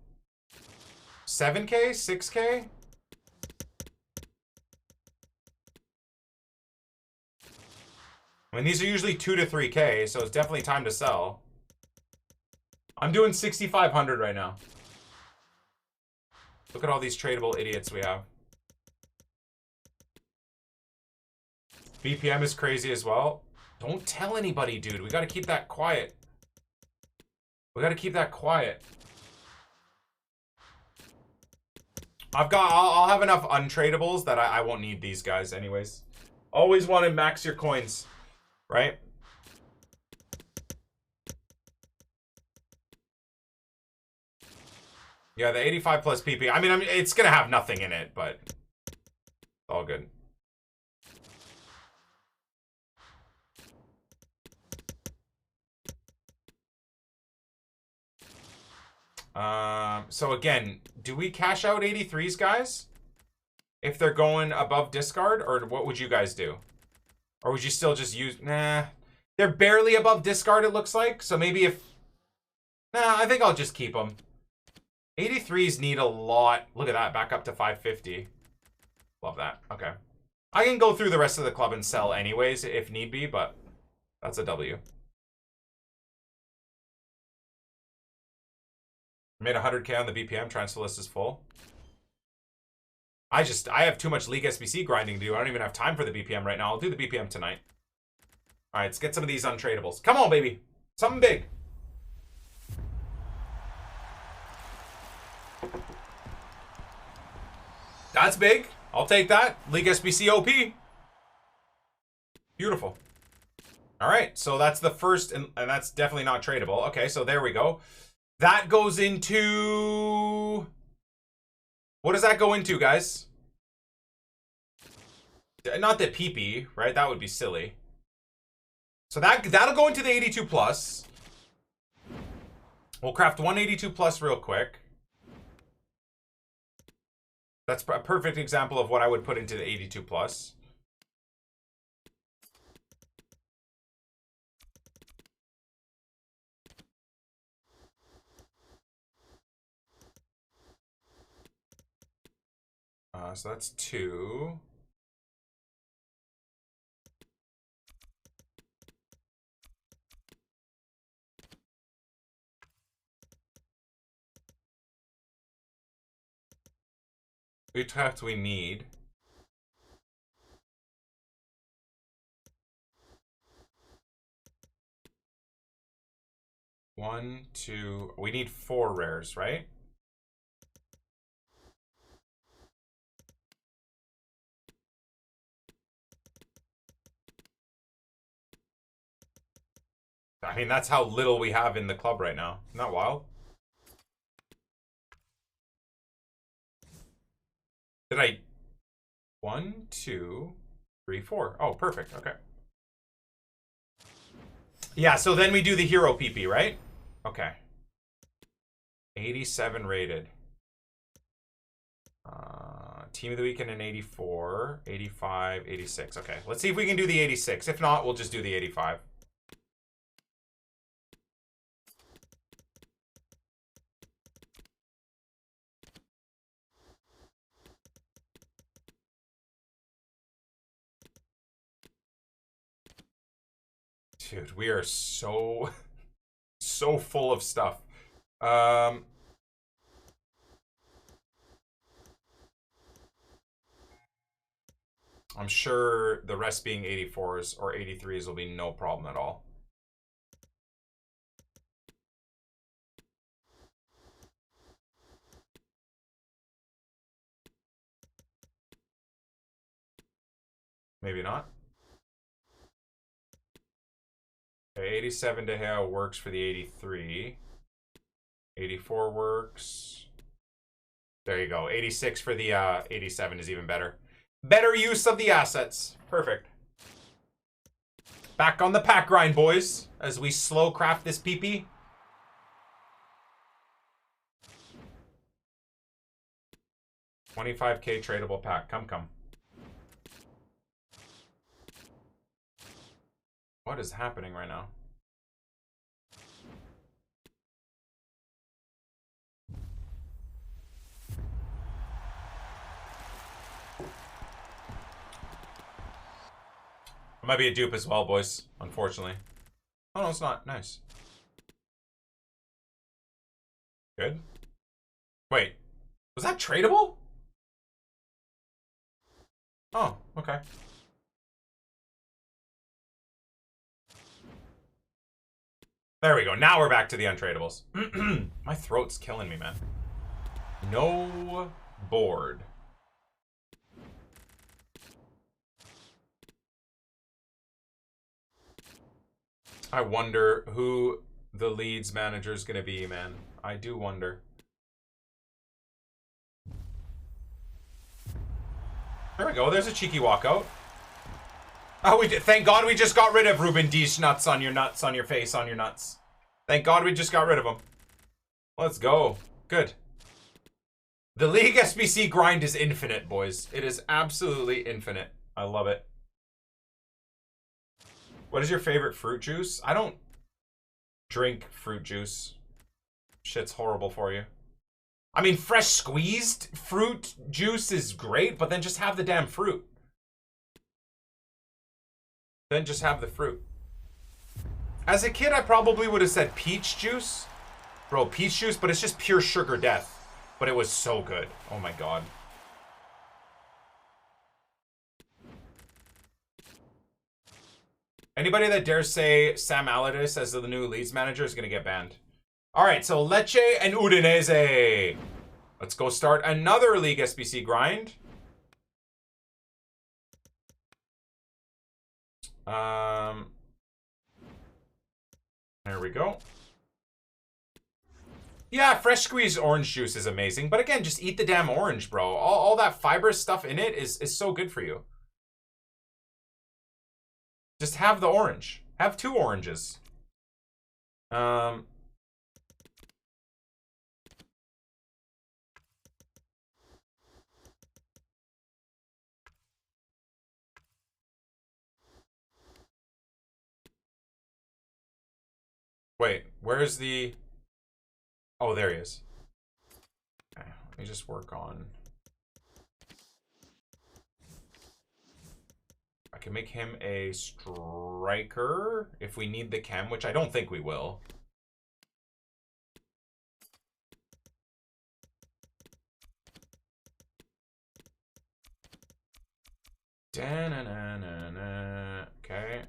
7K? 6K? I mean, these are usually 2 to 3K, so it's definitely time to sell. I'm doing 6,500 right now. Look at all these tradable idiots we have. BPM is crazy as well. Don't tell anybody, dude. We gotta keep that quiet. We gotta keep that quiet. I'll have enough untradables that I won't need these guys anyways. Always want to max your coins, right? Yeah, the 85 plus PP. I mean, it's gonna have nothing in it, but it's all good. So again, do we cash out 83s, guys? If they're going above discard, or what would you guys do? Or would you still just use... Nah. They're barely above discard, it looks like. So maybe if... Nah, I think I'll just keep them. 83s need a lot. Look at that, back up to 550. Love that. Okay. I can go through the rest of the club and sell anyways, if need be, but that's a W. Made 100K on the BPM. Transfer list is full. I have too much League SBC grinding to do. I don't even have time for the BPM right now. I'll do the BPM tonight. All right, let's get some of these untradables. Come on, baby. Something big. That's big. I'll take that. League SBC OP. Beautiful. All right, so that's the first, and that's definitely not tradable. Okay, so there we go. That goes into... What does that go into, guys? Not the PP, right? That would be silly. So that'll go into the 82 plus. We'll craft 182 plus real quick. That's a perfect example of what I would put into the 82 plus. So that's 2. Which craft we need? One, two. We need 4 rares, right? I mean, that's how little we have in the club right now. Isn't that wild? Did I... 1, 2, 3, 4. Oh, perfect. Okay. Yeah, so then we do the hero PP, right? Okay. 87 rated. Team of the weekend in 84, 85, 86. Okay, let's see if we can do the 86. If not, we'll just do the 85. Dude, we are so full of stuff. I'm sure the rest being 84s or 83s will be no problem at all. Maybe not. Okay, 87 De Gea works for the 83. 84 works. There you go. 86 for the 87 is even better. Better use of the assets. Perfect. Back on the pack grind, boys, as we slow craft this PP. $25K tradable pack. Come. What is happening right now? It might be a dupe as well, boys, unfortunately. Oh, no, it's not. Nice. Good. Wait. Was that tradable? Oh, okay. There we go. Now we're back to the untradables. My throat's killing me, man. No board. I wonder who the Leeds manager is going to be, man. I do wonder. There we go. There's a cheeky walkout. Oh, we did. Thank God we just got rid of Ruben D's nuts on your nuts, on your face, on your nuts. Thank God we just got rid of him. Let's go. Good. The League SBC grind is infinite, boys. It is absolutely infinite. I love it. What is your favorite fruit juice? I don't drink fruit juice. Shit's horrible for you. I mean, fresh squeezed fruit juice is great, but then just have the damn fruit. Then just have the fruit. As a kid, I probably would have said peach juice. Bro, peach juice, but it's just pure sugar death. But it was so good. Oh my god. Anybody that dares say Sam Allardyce as the new Leeds manager is going to get banned. Alright, so Lecce and Udinese. Let's go start another League SBC grind. There we go. Yeah, fresh squeezed orange juice is amazing. But again, just eat the damn orange, bro. All that fibrous stuff in it is so good for you. Just have the orange. Have 2 oranges. Wait, where's the... Oh, there he is. Okay, let me just work on... I can make him a striker if we need the chem, which I don't think we will. Da-na-na-na-na. Okay.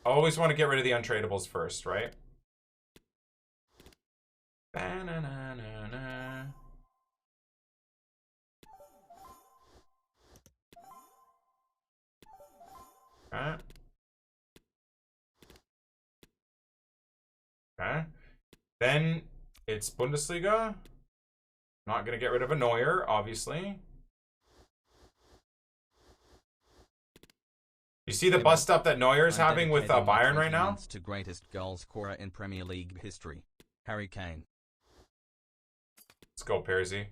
Always want to get rid of the untradables first, right? Da-na-na-na-na. Okay. Okay. Then it's Bundesliga. Not gonna get rid of a Neuer, obviously. You see the bust up that Neuer's having with Bayern right now? To greatest goal scorer in Premier League history, Harry Kane. Let's go, Perzy.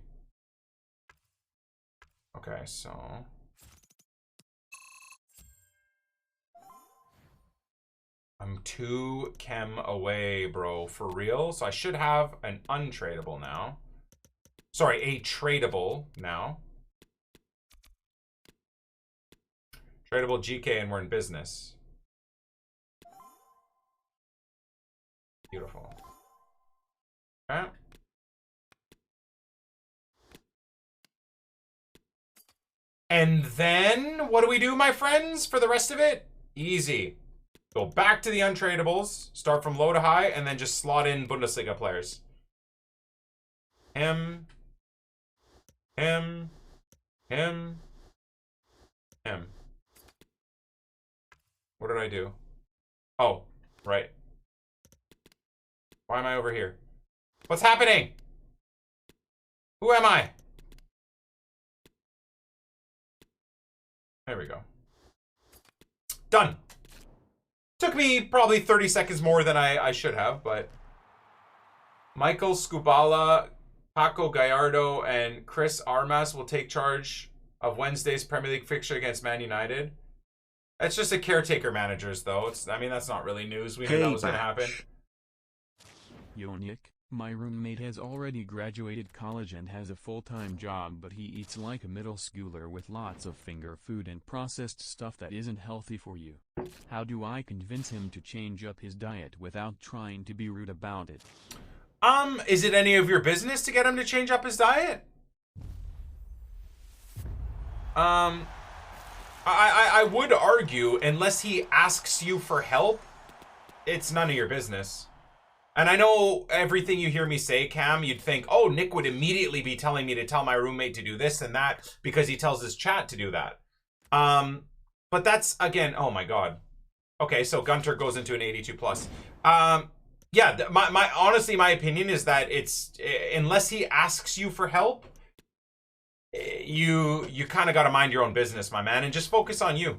Okay, so... I'm 2 chem away, bro, for real. So I should have an untradable now. Sorry, a tradable now. Tradable GK and we're in business. Beautiful. Okay. And then, what do we do, my friends, for the rest of it? Easy. Go back to the untradables, start from low to high, and then just slot in Bundesliga players. Him. What did I do? Oh, right. Why am I over here? What's happening? Who am I? There we go. Done. Took me probably 30 seconds more than I should have, but... Michael Scubala, Paco Gallardo, and Chris Armas will take charge of Wednesday's Premier League fixture against Man United. That's just a caretaker managers, though. I mean, that's not really news. We knew that was going to happen. Yo, Nick, my roommate has already graduated college and has a full-time job, but he eats like a middle schooler with lots of finger food and processed stuff that isn't healthy for you. How do I convince him to change up his diet without trying to be rude about it? Is it any of your business to get him to change up his diet? I would argue, unless he asks you for help, it's none of your business. And I know everything you hear me say, Cam, you'd think, oh, Nick would immediately be telling me to tell my roommate to do this and that because he tells his chat to do that. But that's, again, oh my God. Okay, so Gunter goes into an 82 plus. Yeah, honestly, my opinion is that it's, unless he asks you for help, you kind of got to mind your own business, my man, and just focus on you.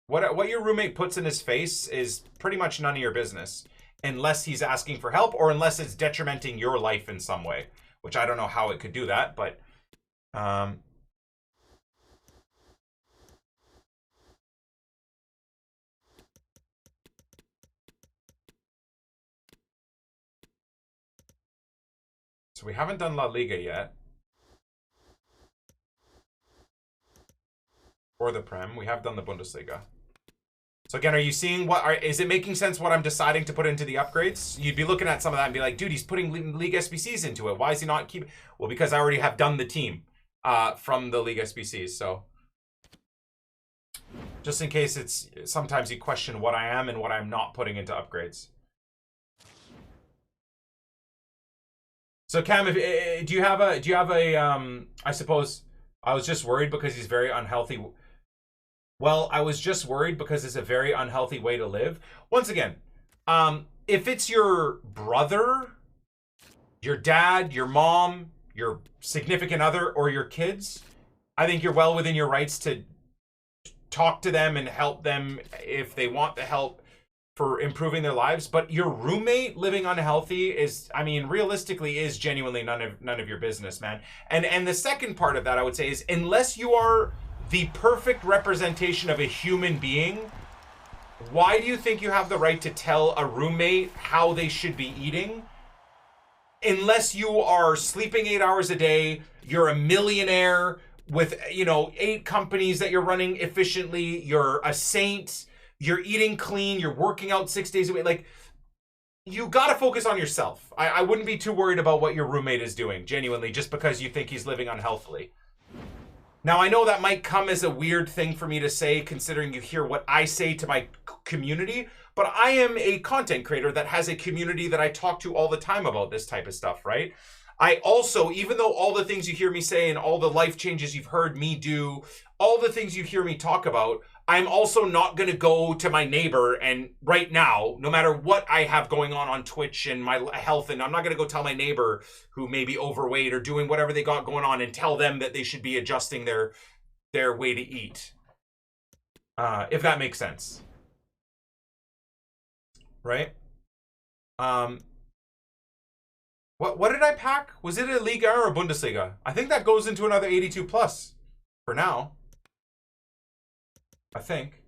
What your roommate puts in his face is pretty much none of your business, unless he's asking for help or unless it's detrimenting your life in some way, which I don't know how it could do that, but so we haven't done La Liga yet. Or the Prem. We have done the Bundesliga. So again, are you seeing is it making sense what I'm deciding to put into the upgrades? You'd be looking at some of that and be like, dude, he's putting League SBCs into it. Why is he not keep? Well, because I already have done the team from the League SBCs. So just in case it's sometimes you question what I am and what I'm not putting into upgrades. So Cam, do you have a I suppose I was just worried because he's very unhealthy. well, I was just worried because it's a very unhealthy way to live. Once again, if it's your brother, your dad, your mom, your significant other, or your kids, I think you're well within your rights to talk to them and help them if they want the help for improving their lives. But your roommate living unhealthy is, I mean, realistically is genuinely none of your business, man. And the second part of that, I would say, is unless you are the perfect representation of a human being, why do you think you have the right to tell a roommate how they should be eating? Unless you are sleeping 8 hours a day, you're a millionaire with, 8 companies that you're running efficiently, you're a saint, you're eating clean, you're working out 6 days a week. Like, you gotta focus on yourself. I wouldn't be too worried about what your roommate is doing, genuinely, just because you think he's living unhealthily. Now, I know that might come as a weird thing for me to say, considering you hear what I say to my community, but I am a content creator that has a community that I talk to all the time about this type of stuff, right? I also, even though all the things you hear me say and all the life changes you've heard me do, all the things you hear me talk about, I'm also not going to go to my neighbor and right now, no matter what I have going on Twitch and my health, and I'm not going to go tell my neighbor who may be overweight or doing whatever they got going on and tell them that they should be adjusting their way to eat. If that makes sense. Right? What did I pack? Was it a Liga or a Bundesliga? I think that goes into another 82 plus for now. I think.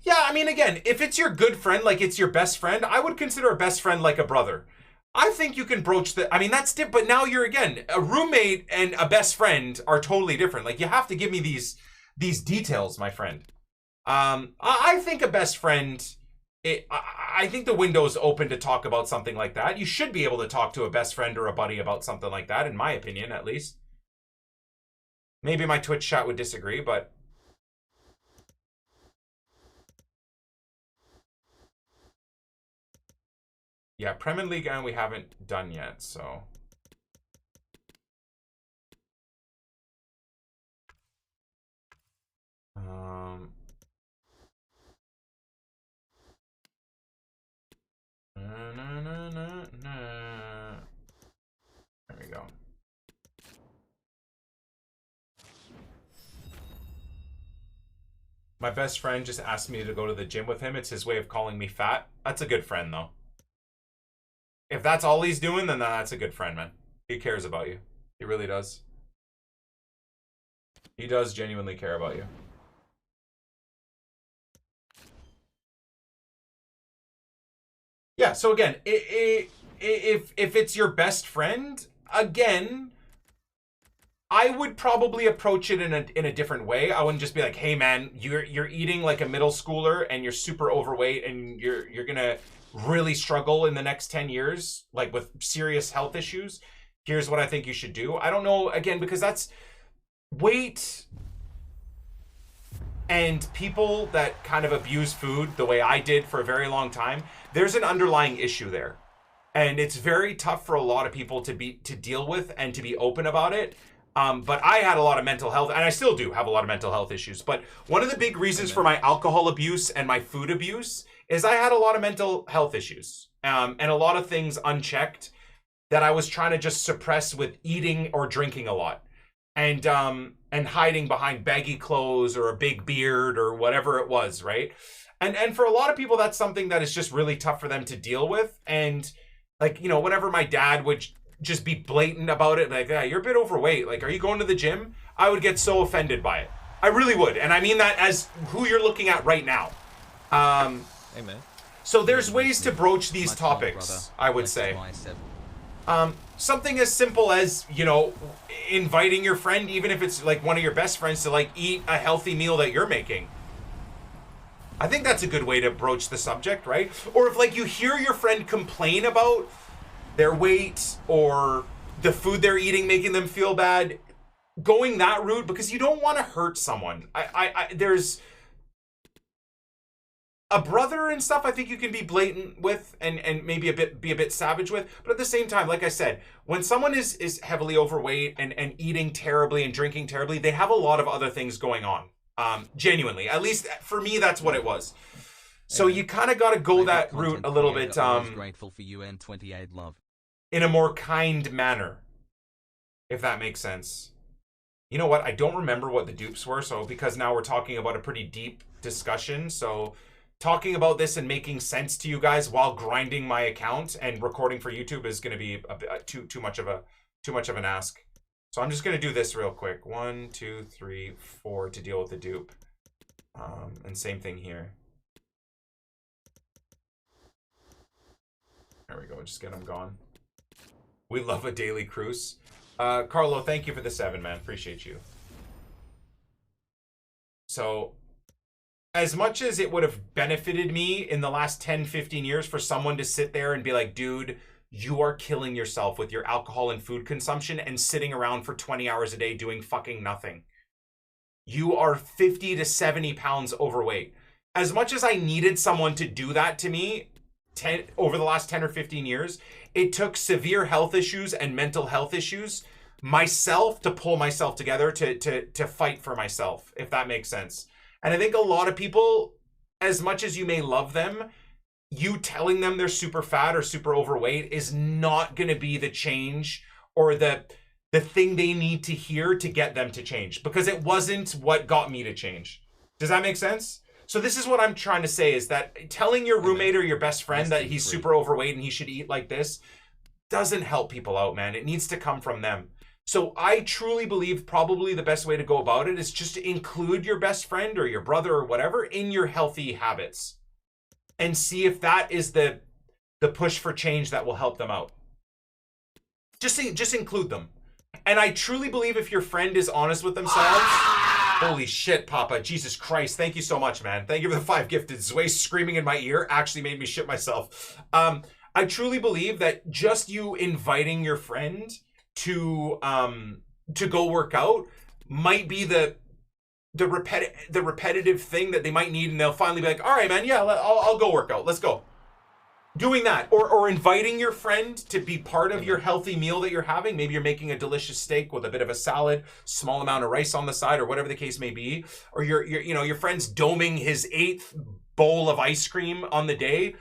Yeah, I mean, again, if it's your good friend, like it's your best friend, I would consider a best friend like a brother. I think you can broach the, I mean, that's different, but now you're, again, a roommate and a best friend are totally different. Like, you have to give me these details, my friend. I think a best friend, I think the window is open to talk about something like that. You should be able to talk to a best friend or a buddy about something like that, in my opinion, at least. Maybe my Twitch chat would disagree, but... yeah, Premier League and we haven't done yet, so... There we go. My best friend just asked me to go to the gym with him. It's his way of calling me fat. That's a good friend, though. If that's all he's doing, then that's a good friend, man. He cares about you. He really does. He does genuinely care about you. Yeah, so again, if it's your best friend, again, I would probably approach it in a different way. I wouldn't just be like, "Hey man, you're eating like a middle schooler and you're super overweight and you're gonna really struggle in the next 10 years, like with serious health issues. Here's what I think you should do." I don't know, again, because that's weight and people that kind of abuse food the way I did for a very long time. There's an underlying issue there. And it's very tough for a lot of people to deal with and to be open about it. But I had a lot of mental health, and I still do have a lot of mental health issues. But one of the big reasons for my alcohol abuse and my food abuse is I had a lot of mental health issues. And a lot of things unchecked that I was trying to just suppress with eating or drinking a lot. And hiding behind baggy clothes or a big beard or whatever it was, right? And for a lot of people, that's something that is just really tough for them to deal with. And like, whenever my dad would just be blatant about it, like, "Yeah, you're a bit overweight. Like, are you going to the gym?" I would get so offended by it. I really would. And I mean that as who you're looking at right now. Amen. So there's ways to broach these topics, I would say. Something as simple as, inviting your friend, even if it's like one of your best friends, to like eat a healthy meal that you're making. I think that's a good way to broach the subject, right? Or if like you hear your friend complain about their weight or the food they're eating making them feel bad, going that route, because you don't want to hurt someone. a brother and stuff, I think you can be blatant with and maybe be a bit savage with. But at the same time, like I said, when someone is heavily overweight and eating terribly and drinking terribly, they have a lot of other things going on. Genuinely, at least for me, that's what it was. So you kind of got to go that route a little bit. Grateful for you and 28 love. In a more kind manner, if that makes sense. You know what? I don't remember what the dupes were. So because now we're talking about a pretty deep discussion, so talking about this and making sense to you guys while grinding my account and recording for YouTube is going to be too much of an ask. So I'm just going to do this real quick. 1, 2, 3, 4 to deal with the dupe. And same thing here. There we go. Just get them gone. We love a daily cruise. Carlo, thank you for the 7, man. Appreciate you. So, as much as it would have benefited me in the last 10, 15 years for someone to sit there and be like, dude, you are killing yourself with your alcohol and food consumption and sitting around for 20 hours a day doing fucking nothing. You are 50 to 70 pounds overweight. As much as I needed someone to do that to me over the last 10 or 15 years, it took severe health issues and mental health issues myself to pull myself together to fight for myself, if that makes sense. And I think a lot of people, as much as you may love them, you telling them they're super fat or super overweight is not going to be the change or the thing they need to hear to get them to change, because it wasn't what got me to change. Does that make sense? So this is what I'm trying to say, is that telling your roommate or your best friend that he's super overweight and he should eat like this doesn't help people out, man. It needs to come from them. So I truly believe probably the best way to go about it is just to include your best friend or your brother or whatever in your healthy habits and see if that is the push for change that will help them out. Just include them. And I truly believe if your friend is honest with themselves, holy shit, Papa, Jesus Christ, thank you so much, man. Thank you for the 5 gifted. Zway screaming in my ear actually made me shit myself. I truly believe that just you inviting your friend to go work out might be the repetitive thing that they might need, and they'll finally be like, all right, man, yeah, I'll go work out. Let's go. Doing that, or inviting your friend to be part of your healthy meal that you're having. Maybe you're making a delicious steak with a bit of a salad, small amount of rice on the side, or whatever the case may be. Or your friend's doming his 8th bowl of ice cream on the day.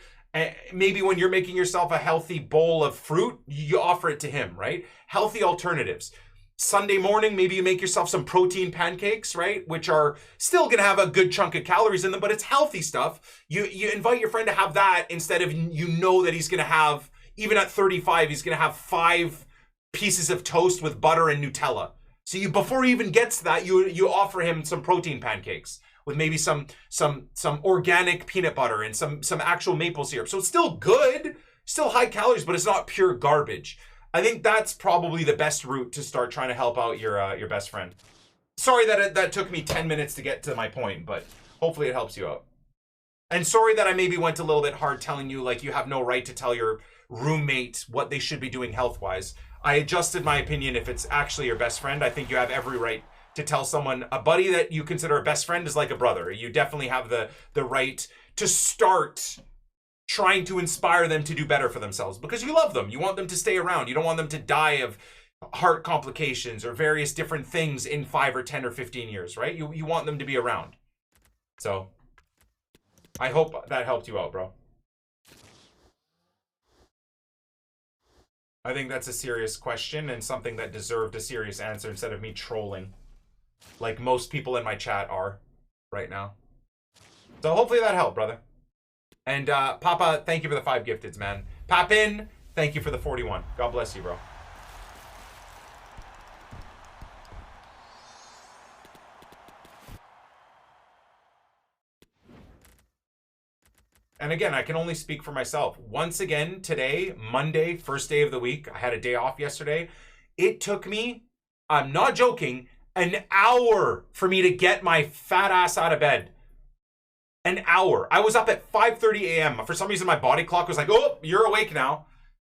Maybe when you're making yourself a healthy bowl of fruit, you offer it to him, right? Healthy alternatives. Sunday morning, maybe you make yourself some protein pancakes, right? Which are still going to have a good chunk of calories in them, but it's healthy stuff. You invite your friend to have that instead of, that he's going to have, even at 35, he's going to have 5 pieces of toast with butter and Nutella. So before he even gets to that, you offer him some protein pancakes with maybe some organic peanut butter and some actual maple syrup. So it's still good, still high calories, but it's not pure garbage. I think that's probably the best route to start trying to help out your best friend. Sorry that took me 10 minutes to get to my point, but hopefully it helps you out. And sorry that I maybe went a little bit hard telling you like you have no right to tell your roommate what they should be doing health-wise. I adjusted my opinion. If it's actually your best friend, I think you have every right to tell someone, a buddy that you consider a best friend is like a brother. You definitely have the right to start trying to inspire them to do better for themselves because you love them. You want them to stay around. You don't want them to die of heart complications or various different things in 5 or 10 or 15 years, right? You want them to be around. So I hope that helped you out, bro. I think that's a serious question and something that deserved a serious answer instead of me trolling like most people in my chat are right now. So hopefully that helped, brother. And Papa, thank you for the 5 gifteds, man. Papin, thank you for the 41. God bless you, bro. And again, I can only speak for myself. Once again, today, Monday, first day of the week, I had a day off yesterday. It took me, I'm not joking, an hour for me to get my fat ass out of bed. An hour. I was up at 5:30 a.m. For some reason, my body clock was like, oh, you're awake now.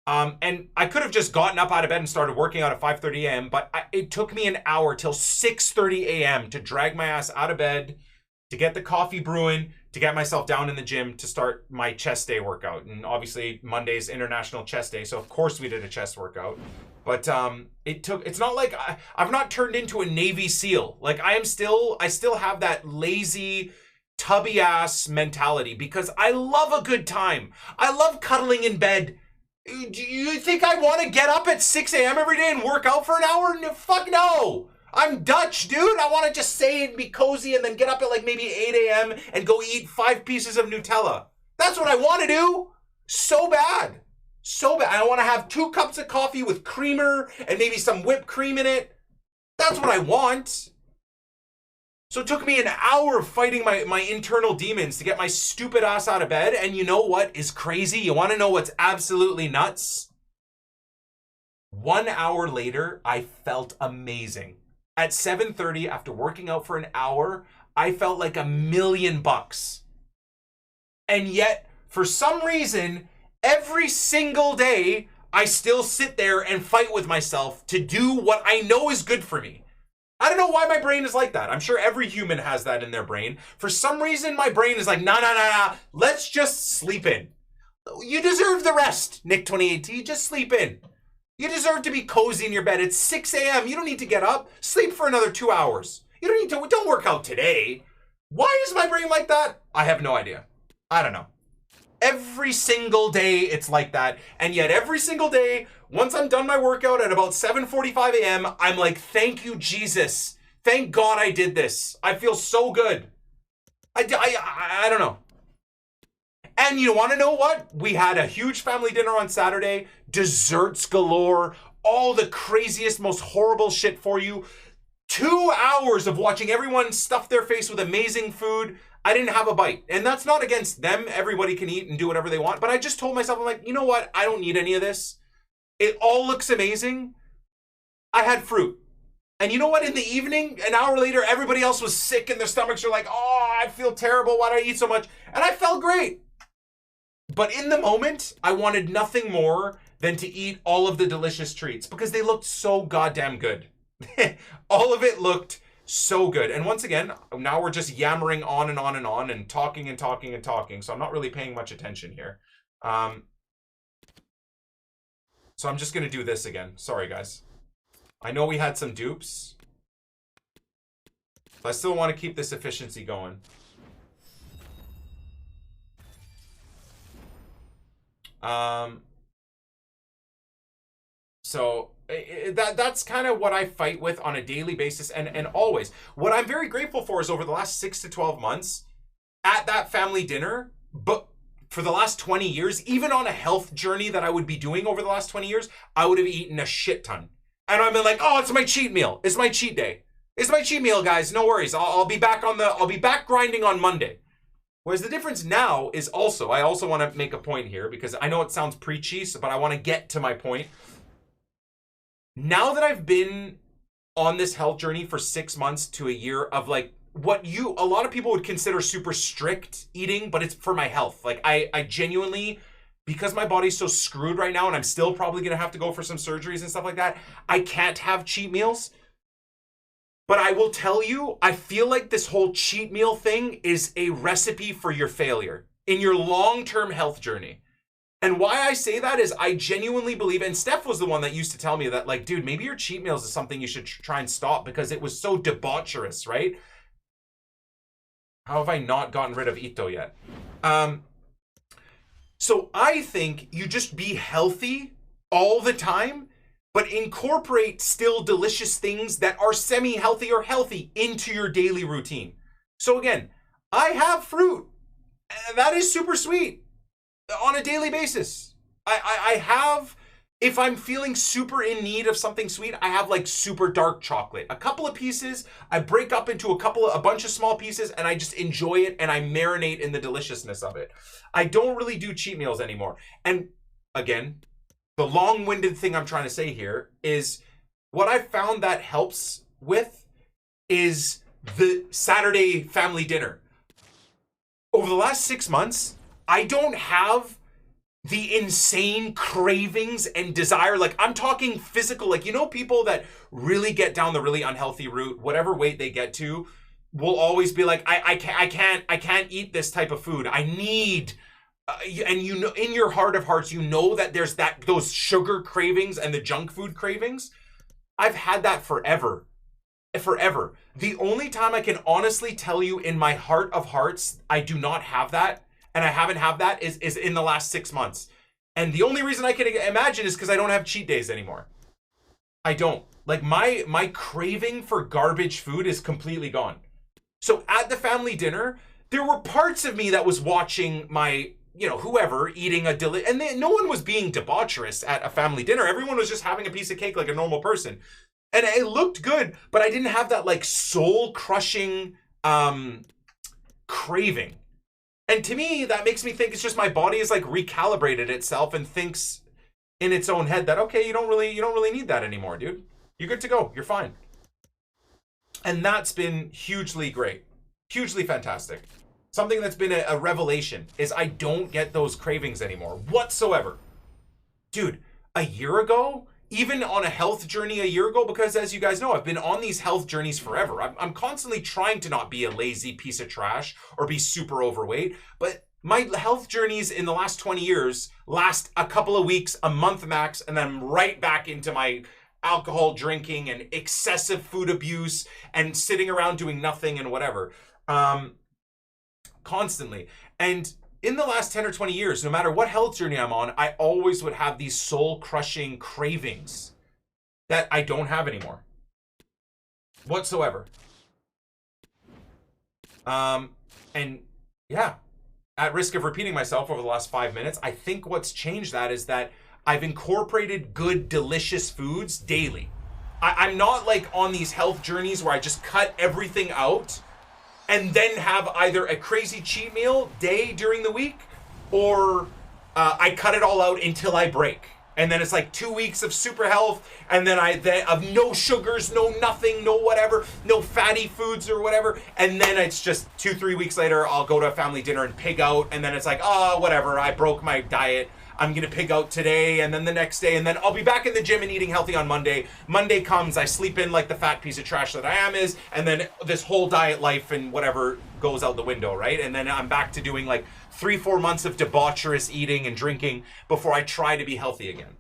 And I could have just gotten up out of bed and started working out at 5:30 a.m., but it took me an hour till 6:30 a.m. to drag my ass out of bed, to get the coffee brewing, to get myself down in the gym to start my chest day workout. And obviously Monday's International Chest Day, so of course we did a chest workout. But it's not like I've not turned into a Navy SEAL. Like I still have that lazy, tubby ass mentality because I love a good time. I love cuddling in bed. Do you think I want to get up at 6 a.m. every day and work out for an hour? No, fuck no. I'm Dutch, dude. I want to just say and be cozy and then get up at like maybe 8 a.m. and go eat 5 pieces of Nutella. That's what I want to do. So bad. So bad. I want to have 2 cups of coffee with creamer and maybe some whipped cream in it. That's what I want. So it took me an hour fighting my internal demons to get my stupid ass out of bed. And you know what is crazy? You want to know what's absolutely nuts? 1 hour later, I felt amazing. At 7:30, after working out for an hour, I felt like $1,000,000. And yet, for some reason, every single day, I still sit there and fight with myself to do what I know is good for me. I don't know why my brain is like that. I'm sure every human has that in their brain. For some reason, my brain is like, nah, let's just sleep in. You deserve the rest, Nick 2018. Just sleep in. You deserve to be cozy in your bed. It's 6 a.m. You don't need to get up. Sleep for another 2 hours. You don't work out today. Why is my brain like that? I have no idea. I don't know. Every single day it's like that. And yet every single day, once I'm done my workout at about 7:45 a.m., I'm like, thank you, Jesus. Thank God I did this. I feel so good. I don't know. And you want to know what? We had a huge family dinner on Saturday. Desserts galore. All the craziest, most horrible shit for you. 2 hours of watching everyone stuff their face with amazing food. I didn't have a bite. And that's not against them. Everybody can eat and do whatever they want. But I just told myself, I'm like, you know what? I don't need any of this. It all looks amazing. I had fruit. And you know what? In the evening, an hour later, everybody else was sick and their stomachs are like, oh, I feel terrible. Why did I eat so much? And I felt great. But in the moment, I wanted nothing more than to eat all of the delicious treats because they looked so goddamn good. All of it looked so good. And once again, now we're just yammering on and on and on and talking and talking and talking. So I'm not really paying much attention here. So I'm just going to do this again. Sorry, guys. I know we had some dupes. But I still want to keep this efficiency going. So that's kind of what I fight with on a daily basis and always. What I'm very grateful for is over the last 6 to 12 months at that family dinner, but for the last 20 years, even on a health journey that I would be doing over the last 20 years, I would have eaten a shit ton. And I've been like, oh, it's my cheat meal. It's my cheat day. It's my cheat meal, guys. No worries. I'll be back grinding on Monday. Whereas the difference now is I also want to make a point here because I know it sounds preachy, but I want to get to my point. Now that I've been on this health journey for 6 months to a year of like what a lot of people would consider super strict eating, but it's for my health. Like I genuinely, because my body's so screwed right now and I'm still probably going to have to go for some surgeries and stuff like that, I can't have cheat meals. But I will tell you, I feel like this whole cheat meal thing is a recipe for your failure in your long-term health journey. And why I say that is I genuinely believe, and Steph was the one that used to tell me that, like, dude, maybe your cheat meals is something you should try and stop because it was so debaucherous, right? How have I not gotten rid of Ito yet? So I think you just be healthy all the time, but incorporate still delicious things that are semi-healthy or healthy into your daily routine. So again, I have fruit. That is super sweet on a daily basis. I have, if I'm feeling super in need of something sweet, I have like super dark chocolate. A couple of pieces, I break up into a bunch of small pieces and I just enjoy it and I marinate in the deliciousness of it. I don't really do cheat meals anymore. And again, the long-winded thing I'm trying to say here is what I found that helps with is the Saturday family dinner. Over the last 6 months, I don't have the insane cravings and desire. Like, I'm talking physical. Like, you know, people that really get down the really unhealthy route, whatever weight they get to, will always be like, I can't eat this type of food. I need, and you know, in your heart of hearts, you know that there's those sugar cravings and the junk food cravings. I've had that forever. The only time I can honestly tell you in my heart of hearts, I do not have that, and I haven't had that is in the last 6 months. And the only reason I can imagine is because I don't have cheat days anymore. I don't. Like, my craving for garbage food is completely gone. So at the family dinner, there were parts of me that was watching my, you know, whoever eating and no one was being debaucherous at a family dinner. Everyone was just having a piece of cake like a normal person. And it looked good, but I didn't have that like soul-crushing craving. And to me, that makes me think it's just my body is like recalibrated itself and thinks in its own head that, okay, you don't really need that anymore, dude. You're good to go. You're fine. And that's been hugely great. Hugely fantastic. Something that's been a revelation is I don't get those cravings anymore whatsoever. Dude, a year ago, even on a health journey a year ago, because as you guys know, I've been on these health journeys forever. I'm constantly trying to not be a lazy piece of trash or be super overweight, but my health journeys in the last 20 years last a couple of weeks, a month max, and then I'm right back into my alcohol drinking and excessive food abuse and sitting around doing nothing and whatever. Constantly. And in the last 10 or 20 years, no matter what health journey I'm on, I always would have these soul-crushing cravings that I don't have anymore. Whatsoever. And yeah, at risk of repeating myself over the last 5 minutes, I think what's changed that is that I've incorporated good, delicious foods daily. I'm not like on these health journeys where I just cut everything out and then have either a crazy cheat meal day during the week, or I cut it all out until I break. And then it's like 2 weeks of super health, and then of no sugars, no nothing, no whatever, no fatty foods or whatever. And then it's just 2-3 weeks later, I'll go to a family dinner and pig out, and then it's like, oh, whatever, I broke my diet. I'm gonna pig out today, and then the next day, and then I'll be back in the gym and eating healthy on Monday. Monday comes, I sleep in like the fat piece of trash that I am and then this whole diet life and whatever goes out the window, right? And then I'm back to doing like 3-4 months of debaucherous eating and drinking before I try to be healthy again.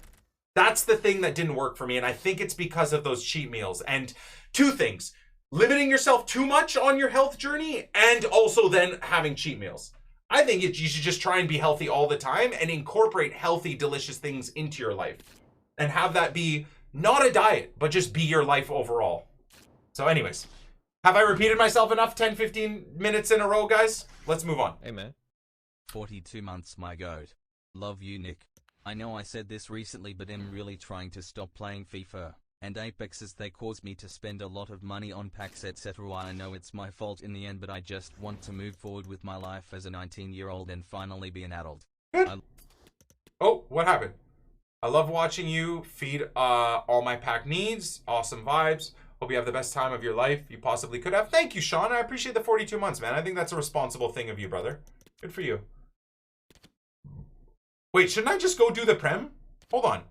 That's the thing that didn't work for me, and I think it's because of those cheat meals. And two things, limiting yourself too much on your health journey, and also then having cheat meals. I think you should just try and be healthy all the time and incorporate healthy, delicious things into your life. And have that be not a diet, but just be your life overall. So anyways, have I repeated myself enough 10-15 minutes in a row, guys? Let's move on. Amen. 42 months, my goat. Love you, Nick. I know I said this recently, but I'm really trying to stop playing FIFA and Apex as they cause me to spend a lot of money on packs, etc. I know it's my fault in the end, but I just want to move forward with my life as a 19-year-old and finally be an adult. Oh, what happened? I love watching you feed all my pack needs. Awesome vibes. Hope you have the best time of your life you possibly could have. Thank you, Sean. I appreciate the 42 months, man. I think that's a responsible thing of you, brother. Good for you. Wait, shouldn't I just go do the prem? Hold on.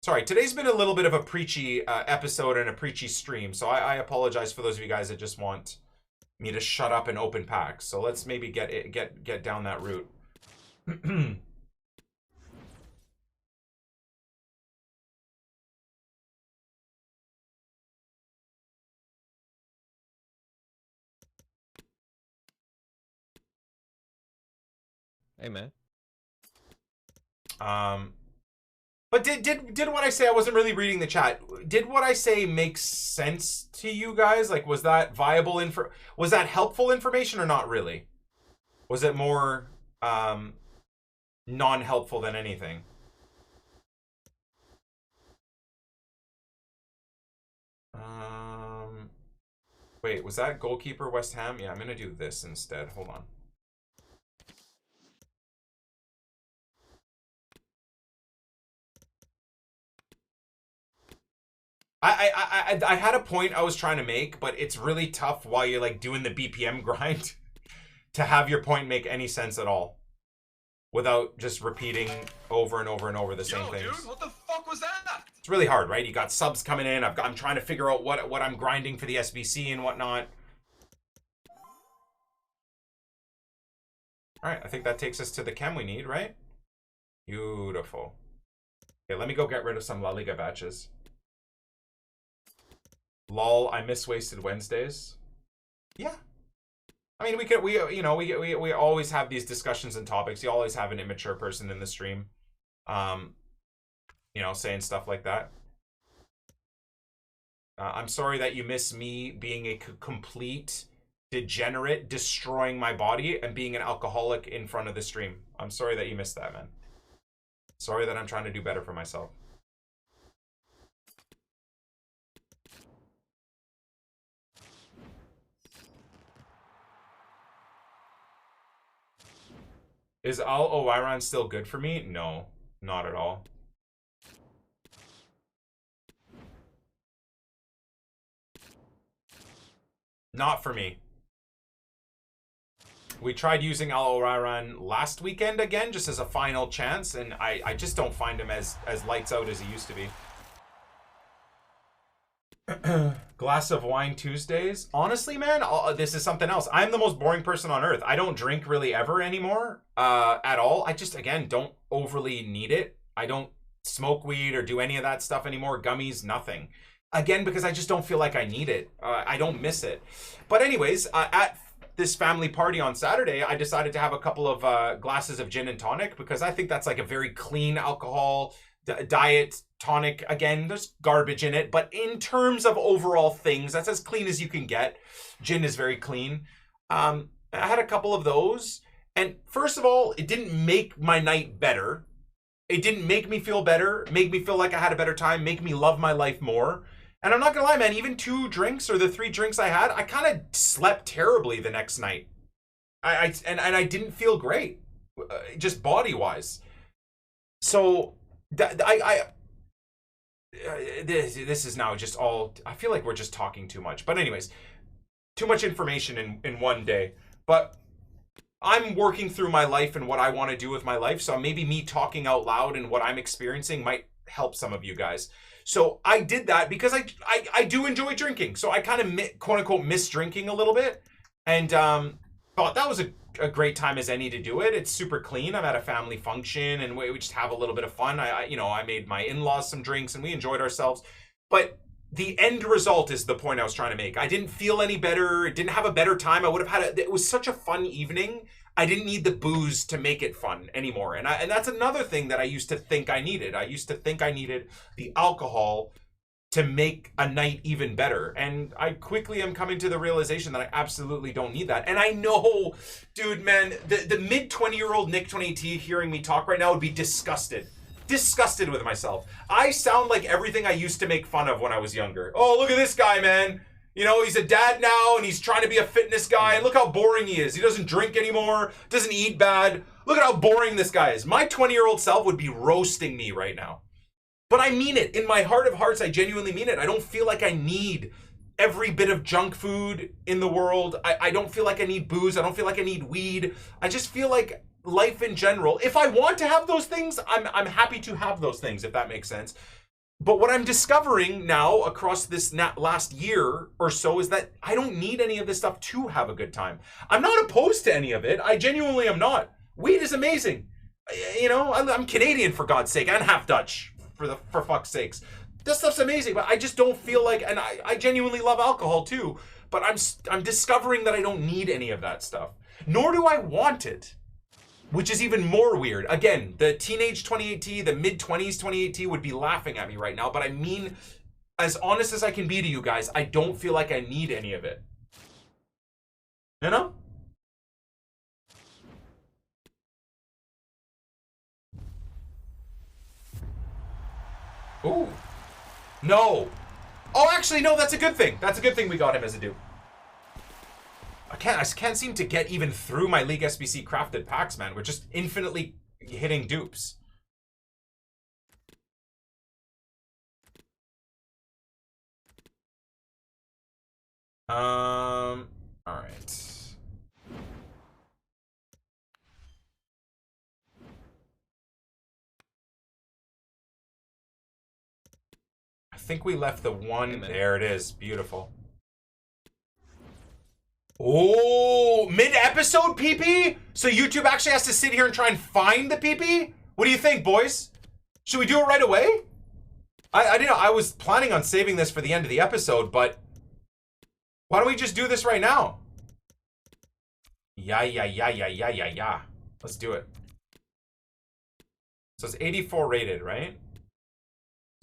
Sorry, today's been a little bit of a preachy episode and a preachy stream, so I apologize for those of you guys that just want me to shut up and open packs. So let's maybe get down that route. Amen. But did what I say? I wasn't really reading the chat. Did what I say make sense to you guys? Like, was that viable was that helpful information or not really? Was it more non-helpful than anything? Wait, was that goalkeeper West Ham? Yeah, I'm gonna do this instead. Hold on. I had a point I was trying to make, but it's really tough while you're like doing the BPM grind to have your point make any sense at all without just repeating over and over and over the same things. Dude, what the fuck was that? It's really hard, right? You got subs coming in. I'm trying to figure out what I'm grinding for the SBC and whatnot. All right, I think that takes us to the chem we need, right? Beautiful. Okay, let me go get rid of some La Liga batches. Lol, I miss Wasted Wednesdays. Yeah. I mean, we always have these discussions and topics. You always have an immature person in the stream, saying stuff like that. I'm sorry that you miss me being a complete degenerate, destroying my body, and being an alcoholic in front of the stream. I'm sorry that you missed that, man. Sorry that I'm trying to do better for myself. Is Al Oiran still good for me? No, not at all. Not for me. We tried using Al Oiran last weekend again, just as a final chance, and I just don't find him as lights out as he used to be. Glass of wine Tuesdays. Honestly, man, this is something else. I'm the most boring person on earth. I don't drink really ever anymore, at all. I just, again, don't overly need it. I don't smoke weed or do any of that stuff anymore. Gummies, nothing. Again, because I just don't feel like I need it. I don't miss it. But anyways, at this family party on Saturday, I decided to have a couple of glasses of gin and tonic because I think that's like a very clean alcohol diet tonic. Again, there's garbage in it, but in terms of overall things, that's as clean as you can get. Gin is very clean. I had a couple of those, and first of all, it didn't make my night better. It didn't make me feel better, make me feel like I had a better time, make me love my life more. And I'm not gonna lie, man, even 2 drinks or the 3 drinks I had, I kind of slept terribly the next night. I didn't feel great, just body-wise. So this is now just all, I feel like we're just talking too much. But anyways, too much information in one day. But I'm working through my life and what I want to do with my life. So maybe me talking out loud and what I'm experiencing might help some of you guys. So I did that because I do enjoy drinking. So I kind of quote unquote miss drinking a little bit, and thought that was a great time as any to do it. It's super clean. I'm at a family function and we just have a little bit of fun. I made my in-laws some drinks and we enjoyed ourselves. But the end result is the point I was trying to make. I didn't feel any better. Didn't have a better time. I would have had it was such a fun evening. I didn't need the booze to make it fun anymore. And that's another thing that I used to think I needed. I used to think I needed the alcohol to make a night even better. And I quickly am coming to the realization that I absolutely don't need that. And I know, dude, man, the mid-20-year-old Nick 20T hearing me talk right now would be disgusted. Disgusted with myself. I sound like everything I used to make fun of when I was younger. Oh, look at this guy, man. You know, he's a dad now and he's trying to be a fitness guy. And look how boring he is. He doesn't drink anymore, doesn't eat bad. Look at how boring this guy is. My 20-year-old self would be roasting me right now. But I mean it. In my heart of hearts, I genuinely mean it. I don't feel like I need every bit of junk food in the world. I don't feel like I need booze. I don't feel like I need weed. I just feel like life in general, if I want to have those things, I'm happy to have those things, if that makes sense. But what I'm discovering now across this last year or so is that I don't need any of this stuff to have a good time. I'm not opposed to any of it. I genuinely am not. Weed is amazing. You know, I'm Canadian, for God's sake, and half Dutch, for fuck's sakes. This stuff's amazing, but I just don't feel like, and I genuinely love alcohol too, but I'm discovering that I don't need any of that stuff. Nor do I want it. Which is even more weird. Again, the teenage 28T, the mid-20s 28T would be laughing at me right now, but I mean, as honest as I can be to you guys, I don't feel like I need any of it. You know? Ooh. No. Oh, actually, no, that's a good thing. That's a good thing we got him as a dupe. I can't seem to get even through my League SBC crafted packs, man. We're just infinitely hitting dupes. All right. I think we left the one. There it is. Beautiful. Oh, mid-episode PP? So YouTube actually has to sit here and try and find the PP? What do you think, boys? Should we do it right away? I didn't know. I was planning on saving this for the end of the episode, but why don't we just do this right now? Yeah. Let's do it. So it's 84 rated, right?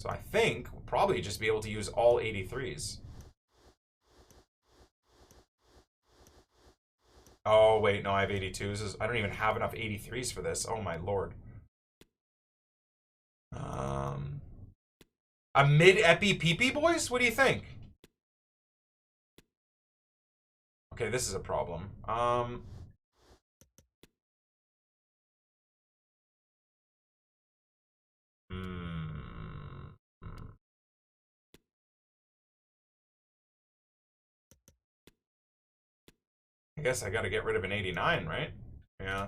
So I think we'll probably just be able to use all 83s. Oh, wait, no, I have 82s. I don't even have enough 83s for this. Oh, my lord. A mid-epi PP, boys? What do you think? Okay, this is a problem. I guess I gotta get rid of an 89, right? Yeah.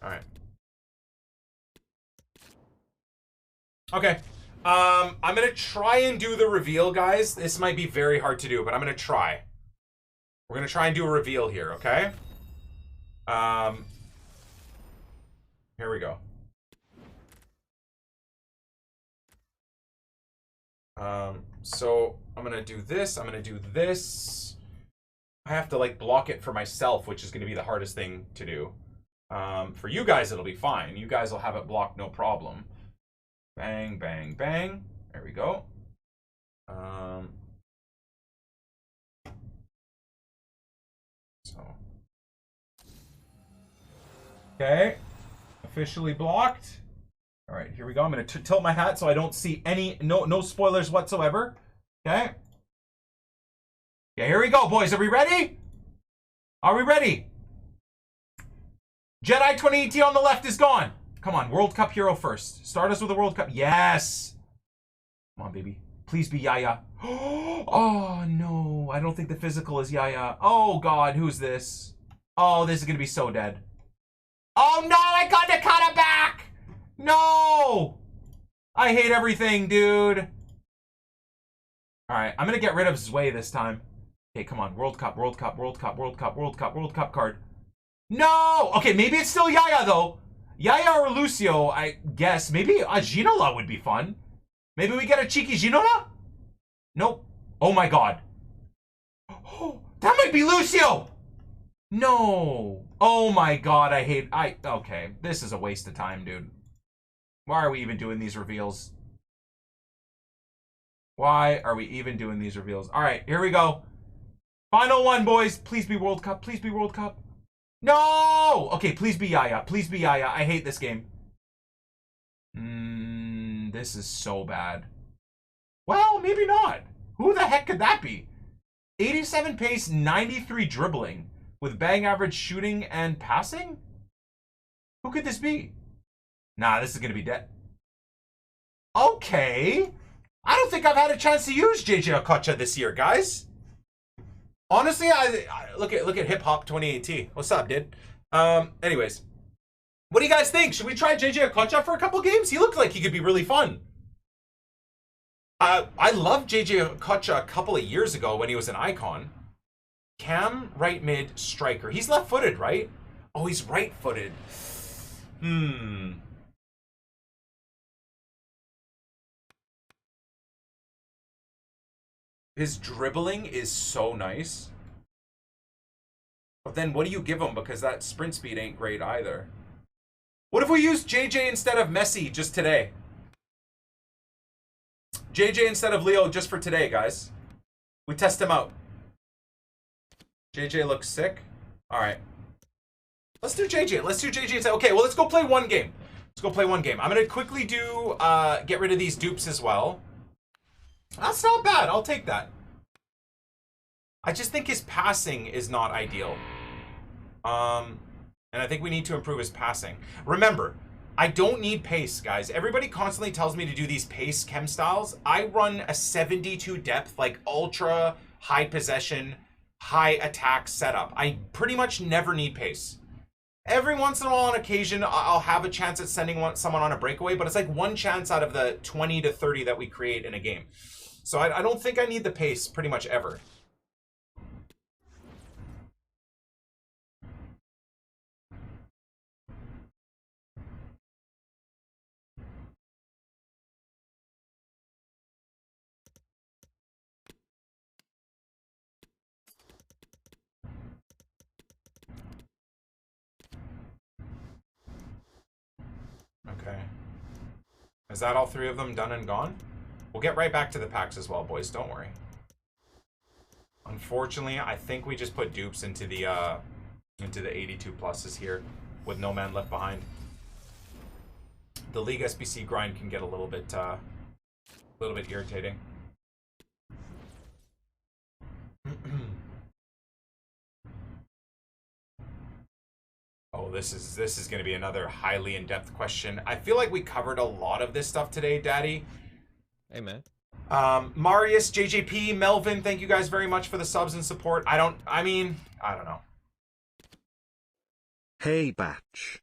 Alright. Okay. I'm gonna try and do the reveal, guys. This might be very hard to do, but I'm gonna try. We're gonna try and do a reveal here, okay? Here we go. So I'm gonna do this. I'm gonna do this. I have to like block it for myself, which is gonna be the hardest thing to do. For you guys, it'll be fine. You guys will have it blocked, no problem. Bang, bang, bang. There we go. Okay. Officially blocked. All right, here we go. I'm going to tilt my hat so I don't see no spoilers whatsoever. Okay. Yeah, here we go, boys. Are we ready? Are we ready? Jedi 2018 on the left is gone. Come on, World Cup hero first. Start us with a World Cup. Yes. Come on, baby. Please be Yaya. Oh, no. I don't think the physical is Yaya. Oh, God. Who's this? Oh, this is going to be so dead. Oh, no. I got to cut it back. No. I hate everything, dude. All right. I'm going to get rid of Zway this time. Okay, come on. World Cup, World Cup, World Cup, World Cup, World Cup, World Cup card. No. Okay, maybe it's still Yaya, though. Yaya or Lucio, I guess. Maybe a Ginola would be fun. Maybe we get a cheeky Ginola? Nope. Oh my god. Oh, that might be Lucio! No. Oh my god, okay. This is a waste of time, dude. Why are we even doing these reveals? Why are we even doing these reveals? Alright, here we go. Final one, boys. Please be World Cup. Please be World Cup. No! Okay, please be Yaya. Please be Yaya. I hate this game. This is so bad. Well, maybe not. Who the heck could that be? 87 pace, 93 dribbling, with bang average shooting and passing? Who could this be? Nah, this is going to be dead. Okay. I don't think I've had a chance to use JJ Okocha this year, guys. Honestly, I look at Hip Hop 2018. What's up, dude? Anyways, what do you guys think? Should we try JJ Okocha for a couple games? He looked like he could be really fun. I loved JJ Okocha a couple of years ago when he was an icon. Cam, right mid, striker. He's left-footed, right? Oh, he's right-footed. His dribbling is so nice. But then what do you give him? Because that sprint speed ain't great either. What if we use JJ instead of Messi just today? JJ instead of Leo just for today, guys. We test him out. JJ looks sick. All right. Let's do JJ. Let's do JJ. Okay, well, let's go play one game. Let's go play one game. I'm going to quickly do, get rid of these dupes as well. That's not bad. I'll take that. I just think his passing is not ideal. And I think we need to improve his passing. Remember, I don't need pace, guys. Everybody constantly tells me to do these pace chem styles. I run a 72 depth, like ultra high possession, high attack setup. I pretty much never need pace. Every once in a while, on occasion, I'll have a chance at sending someone on a breakaway, but it's like one chance out of the 20 to 30 that we create in a game. So I don't think I need the pace pretty much ever. Okay. Is that all three of them done and gone? We'll get right back to the packs as well, boys. Don't worry. Unfortunately, I think we just put dupes into the 82 pluses here with no man left behind. The League SBC grind can get a little bit irritating. Oh, this is going to be another highly in-depth question. I feel like we covered a lot of this stuff today, Daddy. Hey, man. Marius, JJP, Melvin, thank you guys very much for the subs and support. I don't know. Hey Batch.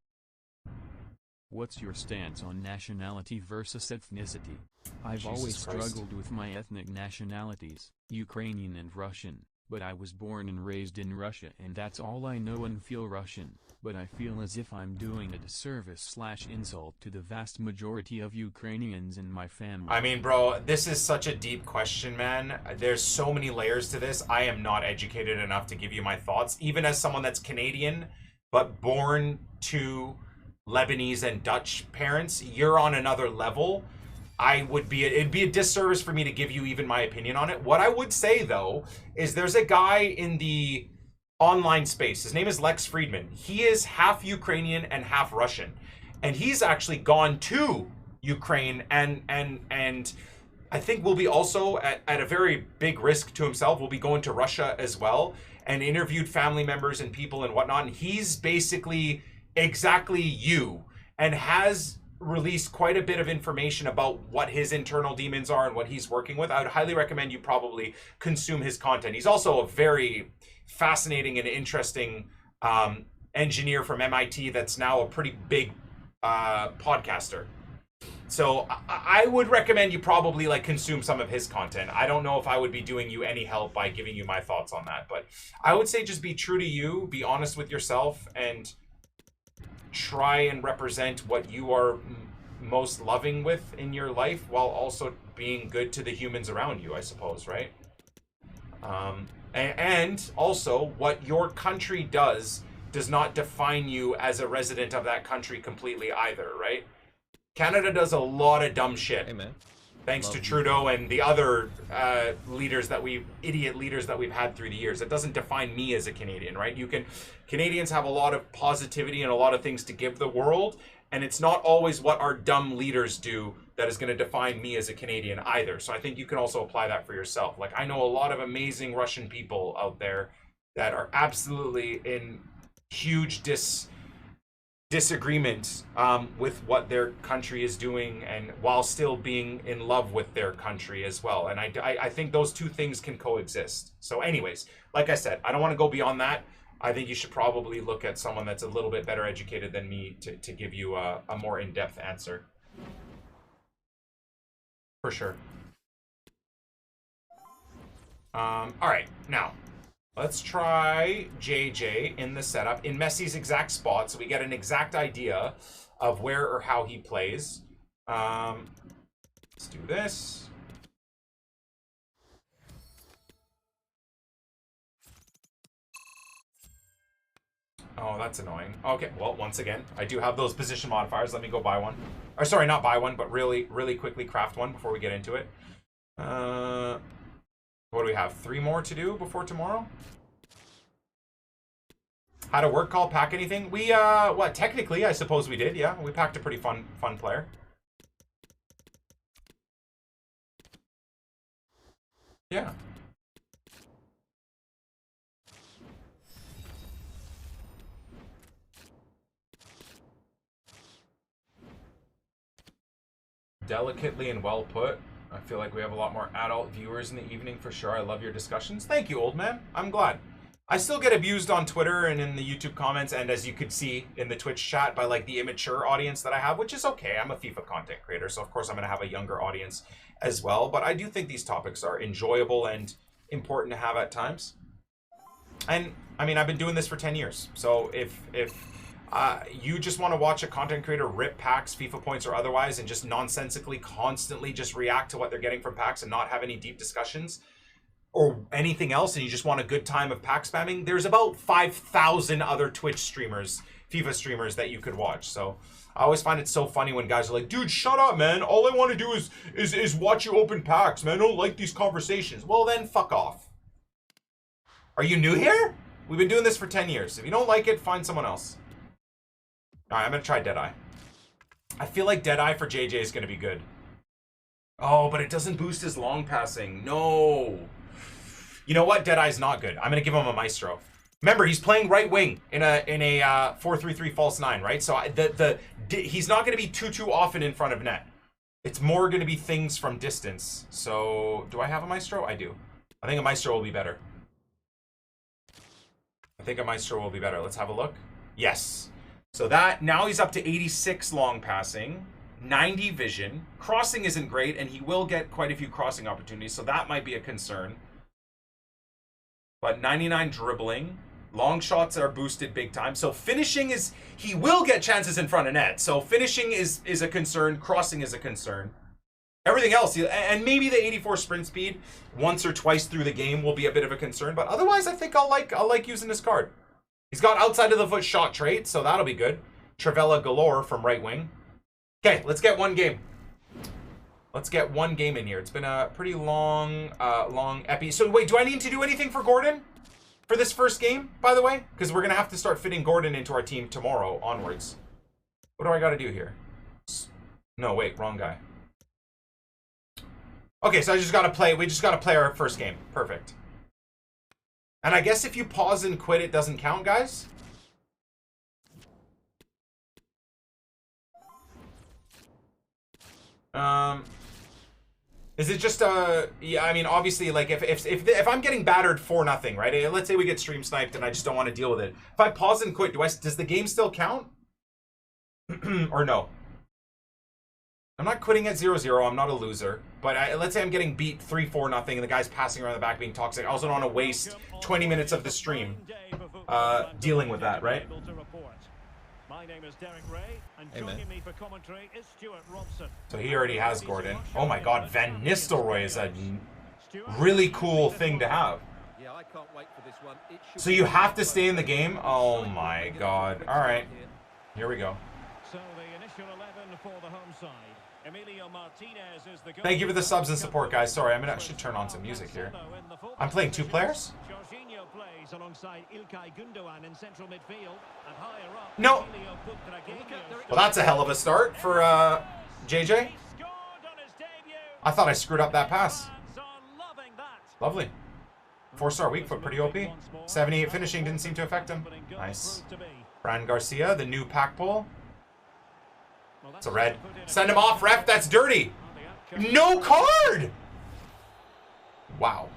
What's your stance on nationality versus ethnicity? I've Jesus always Christ. struggled with my ethnic nationalities, Ukrainian and Russian, but I was born and raised in Russia and that's all I know and feel Russian, but I feel as if I'm doing a disservice/insult to the vast majority of Ukrainians in my family. I mean, bro, this is such a deep question, man. There's so many layers to this. I am not educated enough to give you my thoughts. Even as someone that's Canadian, but born to Lebanese and Dutch parents, you're on another level. It'd be a disservice for me to give you even my opinion on it. What I would say, though, is there's a guy in the online space. His name is Lex Friedman. He is half Ukrainian and half Russian. And he's actually gone to Ukraine and I think will be also at a very big risk to himself, will be going to Russia as well, and interviewed family members and people and whatnot. And he's basically exactly you and has released quite a bit of information about what his internal demons are and what he's working with. I would highly recommend you probably consume his content. He's also a very fascinating and interesting engineer from MIT that's now a pretty big podcaster. So I would recommend you probably like consume some of his content. I don't know if I would be doing you any help by giving you my thoughts on that, but I would say just be true to you, be honest with yourself, and try and represent what you are most loving with in your life while also being good to the humans around you, I suppose, right? And also what your country does not define you as a resident of that country completely either, right? Canada does a lot of dumb shit. Hey, man. Thanks Love to you. Trudeau and the other idiot leaders that we've had through the years. It doesn't define me as a Canadian, right? Canadians have a lot of positivity and a lot of things to give the world, and it's not always what our dumb leaders do that is going to define me as a Canadian either. So I think you can also apply that for yourself. Like, I know a lot of amazing Russian people out there that are absolutely in huge disagreement with what their country is doing, and while still being in love with their country as well. And I think those two things can coexist. So anyways, like I said, I don't want to go beyond that. I think you should probably look at someone that's a little bit better educated than me to give you a more in-depth answer. For sure. All right, now let's try JJ in the setup in Messi's exact spot, so we get an exact idea of where or how he plays. Let's do this. Oh, that's annoying. Okay, well, once again, I do have those position modifiers. Let me go buy one. Or sorry, not buy one, but really, really quickly craft one before we get into it. What do we have? 3 more to do before tomorrow? Had a work call pack anything? We, what, technically, I suppose we did, yeah. We packed a pretty fun player. Yeah. Delicately and well put. I feel like we have a lot more adult viewers in the evening for sure. I love your discussions. Thank you, old man. I'm glad. I still get abused on Twitter and in the YouTube comments, and as you could see in the Twitch chat, by like the immature audience that I have, which is okay. I'm a FIFA content creator, so of course I'm going to have a younger audience as well. But I do think these topics are enjoyable and important to have at times. And I mean, I've been doing this for 10 years. So if you just want to watch a content creator rip packs, FIFA points or otherwise, and just nonsensically constantly just react to what they're getting from packs and not have any deep discussions or anything else, and you just want a good time of pack spamming, there's about 5,000 other Twitch streamers, FIFA streamers that you could watch. So I always find it so funny when guys are like, dude, shut up, man. All I want to do is watch you open packs, man. I don't like these conversations. Well, then fuck off. Are you new here? We've been doing this for 10 years. If you don't like it, find someone else. All right, I'm going to try Deadeye. I feel like Deadeye for JJ is going to be good. Oh, but it doesn't boost his long passing. No. You know what? Deadeye's not good. I'm going to give him a Maestro. Remember, he's playing right wing in a 4-3-3 false 9, right? So he's not going to be too often in front of net. It's more going to be things from distance. So do I have a Maestro? I do. I think a Maestro will be better. Let's have a look. Yes. So that, now he's up to 86 long passing, 90 vision. Crossing isn't great, and he will get quite a few crossing opportunities, so that might be a concern. But 99 dribbling. Long shots are boosted big time. So finishing is, he will get chances in front of net. So finishing is a concern. Crossing is a concern. Everything else, and maybe the 84 sprint speed once or twice through the game will be a bit of a concern. But otherwise, I think I'll like using this card. He's got outside of the foot shot trait, so that'll be good. Travella galore from right wing. Okay, let's get one game. Let's get one game in here. It's been a pretty long epi. So wait, do I need to do anything for Gordon for this first game, by the way? Because we're going to have to start fitting Gordon into our team tomorrow onwards. What do I got to do here? No, wait, wrong guy. Okay, so we just got to play our first game. Perfect. And I guess if you pause and quit, it doesn't count, guys? Is it just yeah, I mean, obviously, like, if I'm getting battered 4-0, right? Let's say we get stream sniped and I just don't want to deal with it. If I pause and quit, does the game still count? Or no? I'm not quitting at 0-0. I'm not a loser. But let's say I'm getting beat 3-4-0 and the guy's passing around the back being toxic. I also don't want to waste 20 minutes of the stream dealing with that, right? My name is Derek Ray, and joining me for commentary is Stuart Robson. So he already has Gordon. Oh my god, Van Nistelrooy is a really cool thing to have. Yeah, I can't wait for this one. So you have to stay in the game? Oh my god. Alright. Here we go. So the initial 11 for the home side. Emilio Martinez is the Thank you for the subs and support, guys. Sorry, I should turn on some music here. I'm playing 2 players? Jorginho plays alongside Ilkay Gundogan in central midfield, and higher up. No. Well, that's a hell of a start for JJ. I thought I screwed up that pass. Lovely. 4-star weak foot, pretty OP. 78 finishing didn't seem to affect him. Nice. Fran Garcia, the new pack pull. It's a red. Send him off, ref. That's dirty. No card. Wow.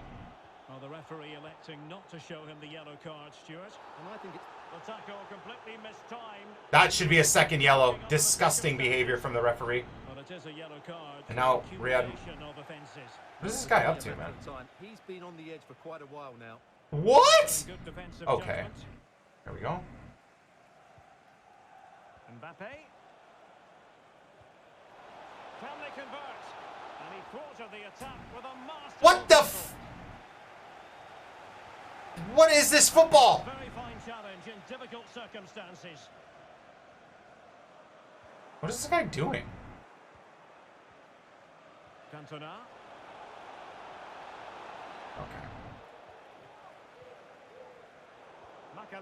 Well, the referee electing not to show him the yellow card, Stuart. And I think the tackle completely mistimed. That should be a second yellow. Disgusting behavior from the referee. Well, it is a yellow card. And now Riyad. What is this guy up to, man? He's been on the edge for quite a while now. What? Okay. There we go. Mbappe. Can they convert? And he thwarted the attack with a master. What the What is this football? Very fine challenge in difficult circumstances. What is this guy doing? Cantona. Okay.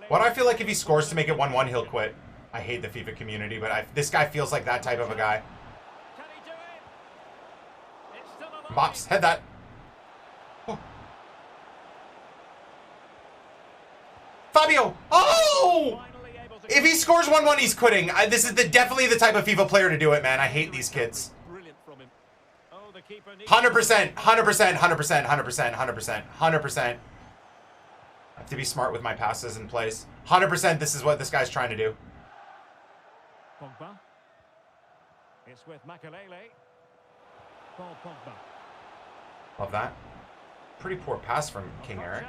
Why do I feel like if he scores to make it 1-1, he'll quit? I hate the FIFA community, but this guy feels like that type of a guy. Can he do it? It's still alive. Mops, head that. Oh. Fabio! Oh! If he scores 1-1, he's quitting. This is definitely the type of FIFA player to do it, man. I hate these kids. 100%, 100%, 100%, 100%, 100%, 100%. I have to be smart with my passes and plays. 100% this is what this guy's trying to do. Pogba. It's with Makelele. Paul Pogba. Love that. Pretty poor pass from King Eric.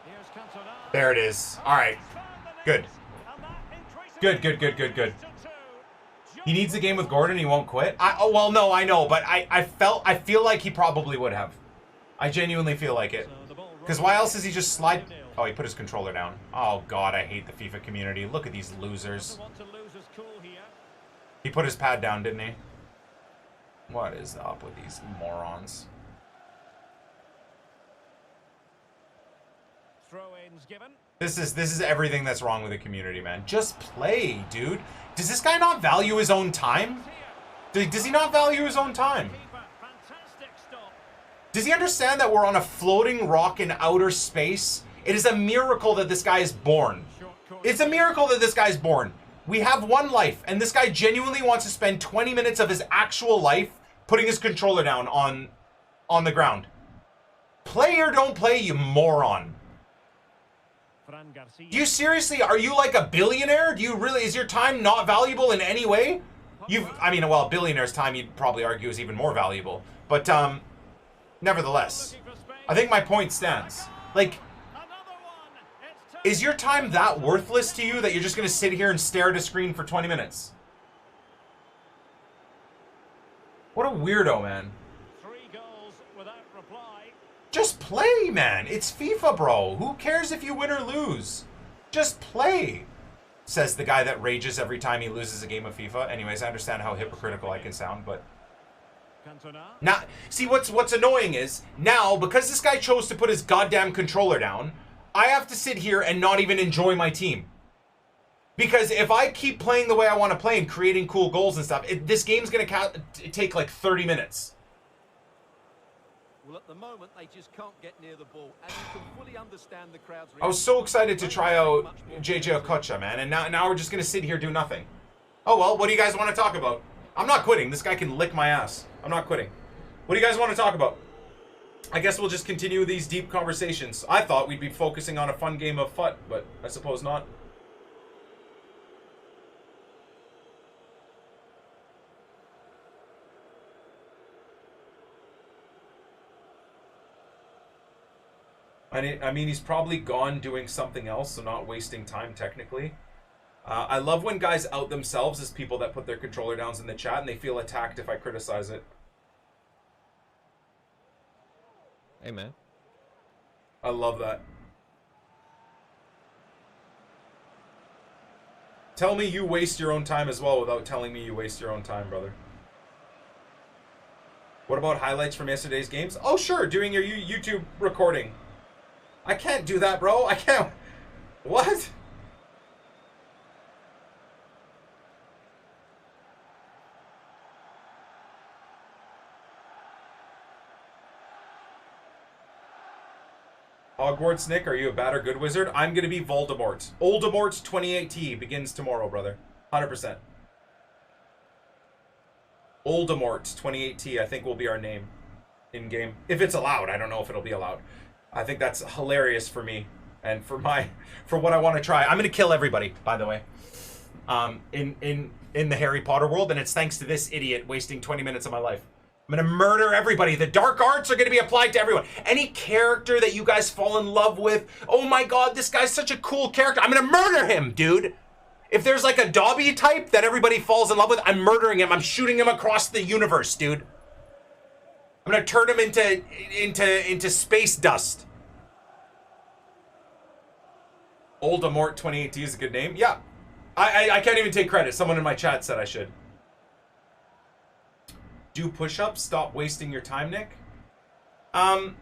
Here's Cantona. There it is. All right. Good. Good, good, good, good, good. He needs a game with Gordon. He won't quit. Oh, well, no, I know, but I feel like he probably would have. I genuinely feel like it. Because why else is he just slide? Oh, he put his controller down. Oh, God, I hate the FIFA community. Look at these losers. Want to lose his cool here. He put his pad down, didn't he? What is up with these morons? Throw-ins given. This is everything that's wrong with the community, man. Just play, dude. Does this guy not value his own time? Does he not value his own time? Keeper, fantastic stop. Does he understand that we're on a floating rock in outer space? It is a miracle that this guy is born. Short course. It's a miracle that this guy's born. We have one life, and this guy genuinely wants to spend 20 minutes of his actual life putting his controller down on the ground. Play or don't play, you moron. Fran Garcia. You seriously, are you like a billionaire? Do you really, is your time not valuable in any way? I mean, well, a billionaire's time you'd probably argue is even more valuable. But, nevertheless, Looking for space. I think my point stands. Like, Another one. It's time. is your time that worthless to you that you're just going to sit here and stare at a screen for 20 minutes? What a weirdo, man. 3 goals without reply. Just play, man. It's FIFA, bro. Who cares if you win or lose? Just play, says the guy that rages every time he loses a game of FIFA. Anyways, I understand how hypocritical I can sound, but Cantona. now, see what's annoying is now because this guy chose to put his goddamn controller down, I have to sit here and not even enjoy my team. Because if I keep playing the way I want to play and creating cool goals and stuff, this game's going to take like 30 minutes. Well, at the moment, they just can't get near the ball, and you can fully understand the crowd's I was so excited to try out JJ Okocha, man, and now we're just going to sit here do nothing. Oh, well, what do you guys want to talk about? I'm not quitting. This guy can lick my ass. I'm not quitting. What do you guys want to talk about? I guess we'll just continue these deep conversations. I thought we'd be focusing on a fun game of FUT, but I suppose not. I mean, he's probably gone doing something else, so not wasting time technically. I love when guys out themselves as people that put their controller downs in the chat and they feel attacked if I criticize it. Hey, man. I love that. Tell me you waste your own time as well without telling me you waste your own time, brother. What about highlights from yesterday's games? Oh, sure, doing your YouTube recording. I can't do that, bro. I can't. What? Hogwarts, Nick, are you a bad or good wizard? I'm going to be Voldemort. Oldemort 28T begins tomorrow, brother. 100%. Oldemort 28T, I think will be our name in-game. If it's allowed. I don't know if it'll be allowed. I think that's hilarious for me and for what I want to try. I'm going to kill everybody, by the way, in the Harry Potter world, and it's thanks to this idiot wasting 20 minutes of my life. I'm going to murder everybody. The dark arts are going to be applied to everyone. Any character that you guys fall in love with, oh my god, this guy's such a cool character. I'm going to murder him, dude. If there's like a Dobby type that everybody falls in love with, I'm murdering him. I'm shooting him across the universe, dude. I'm going to turn him into space dust. Oldemort 2018 is a good name. Yeah. I can't even take credit. Someone in my chat said I should. Do push-ups. Stop wasting your time, Nick. I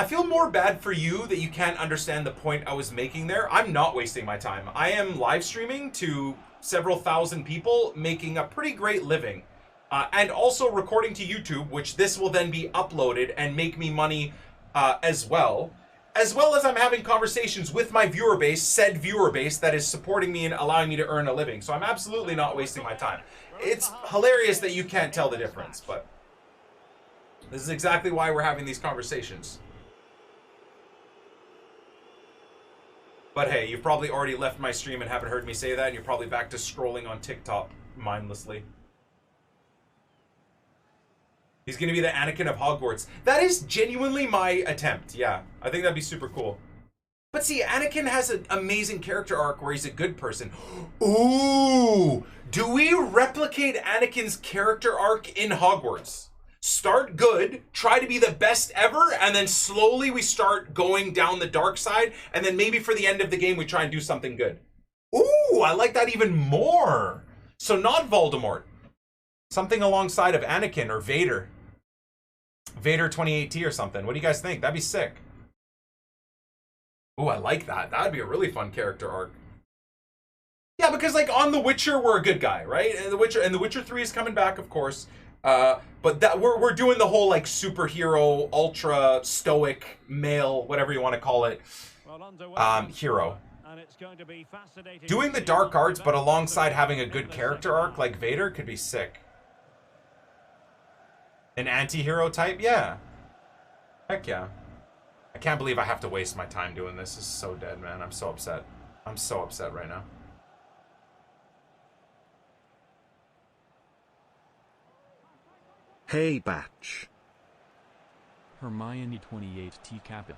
feel more bad for you that you can't understand the point I was making there. I'm not wasting my time. I am live streaming to several thousand people, making a pretty great living. And also recording to YouTube, which this will then be uploaded and make me money as well. As well as I'm having conversations with my viewer base, said viewer base, that is supporting me and allowing me to earn a living. So I'm absolutely not wasting my time. It's hilarious that you can't tell the difference, but this is exactly why we're having these conversations. But hey, you've probably already left my stream and haven't heard me say that, and you're probably back to scrolling on TikTok mindlessly. He's going to be the Anakin of Hogwarts. That is genuinely my attempt, yeah. I think that'd be super cool. But see, Anakin has an amazing character arc where he's a good person. Ooh! Do we replicate Anakin's character arc in Hogwarts? Start good, try to be the best ever, and then slowly we start going down the dark side, and then maybe for the end of the game we try and do something good. Ooh, I like that even more. So not Voldemort. Something alongside of Anakin or Vader. Vader 2018 or something. What do you guys think? That'd be sick. Ooh, I like that. That'd be a really fun character arc. Yeah, because like on The Witcher, we're a good guy, right? And The Witcher 3 is coming back, of course. But that we're doing the whole like superhero, ultra stoic male, whatever you want to call it, hero. Doing the dark arts, but alongside having a good character arc like Vader could be sick. An anti-hero type, yeah. Heck yeah. I can't believe I have to waste my time doing this. This is so dead, man. I'm so upset. I'm so upset right now. Hey, Batch. Hermione 28 T Kappa.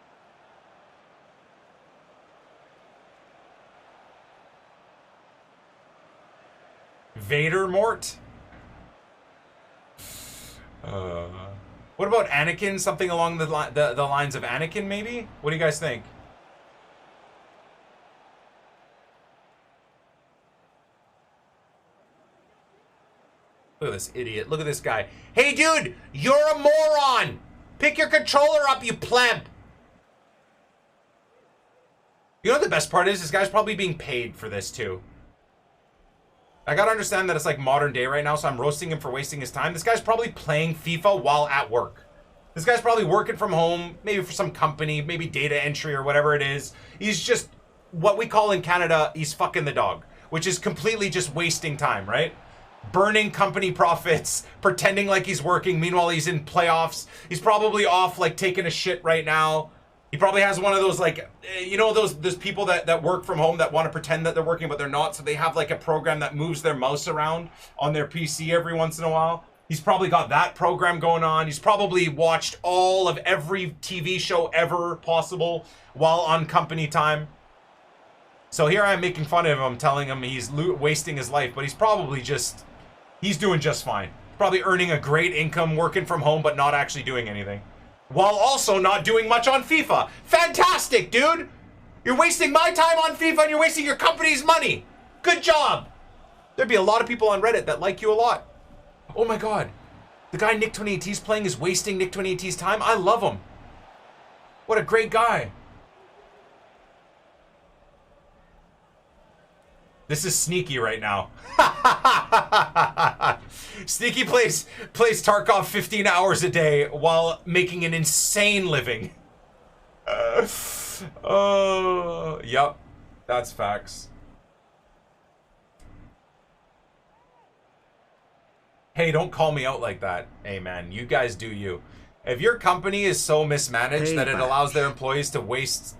Vader Mort? What about Anakin? Something along the lines of Anakin, maybe? What do you guys think? Look at this idiot. Look at this guy. Hey, dude, you're a moron. Pick your controller up, you pleb. You know what the best part is? This guy's probably being paid for this, too. I gotta understand that it's like modern day right now, so I'm roasting him for wasting his time. This guy's probably playing FIFA while at work. This guy's probably working from home, maybe for some company, maybe data entry or whatever it is. He's just, what we call in Canada, he's fucking the dog, which is completely just wasting time, right? Burning company profits, pretending like he's working, meanwhile he's in playoffs. He's probably off like taking a shit right now. He probably has one of those like, you know, those people that work from home that want to pretend that they're working but they're not, so they have like a program that moves their mouse around on their PC every once in a while. He's probably got that program going on. He's probably watched all of every TV show ever possible while on company time. So here I am making fun of him, telling him he's wasting his life, but he's probably just, he's doing just fine. Probably earning a great income, working from home, but not actually doing anything. While also not doing much on FIFA. Fantastic, dude! You're wasting my time on FIFA and you're wasting your company's money. Good job! There'd be a lot of people on Reddit that like you a lot. Oh my god. The guy Nick 2018's playing is wasting Nick 2018's time. I love him. What a great guy. This is Sneaky right now. Sneaky plays Tarkov 15 hours a day while making an insane living. Oh, yep. That's facts. Hey, don't call me out like that. Hey, man, you guys do you. If your company is so mismanaged that it allows their employees to waste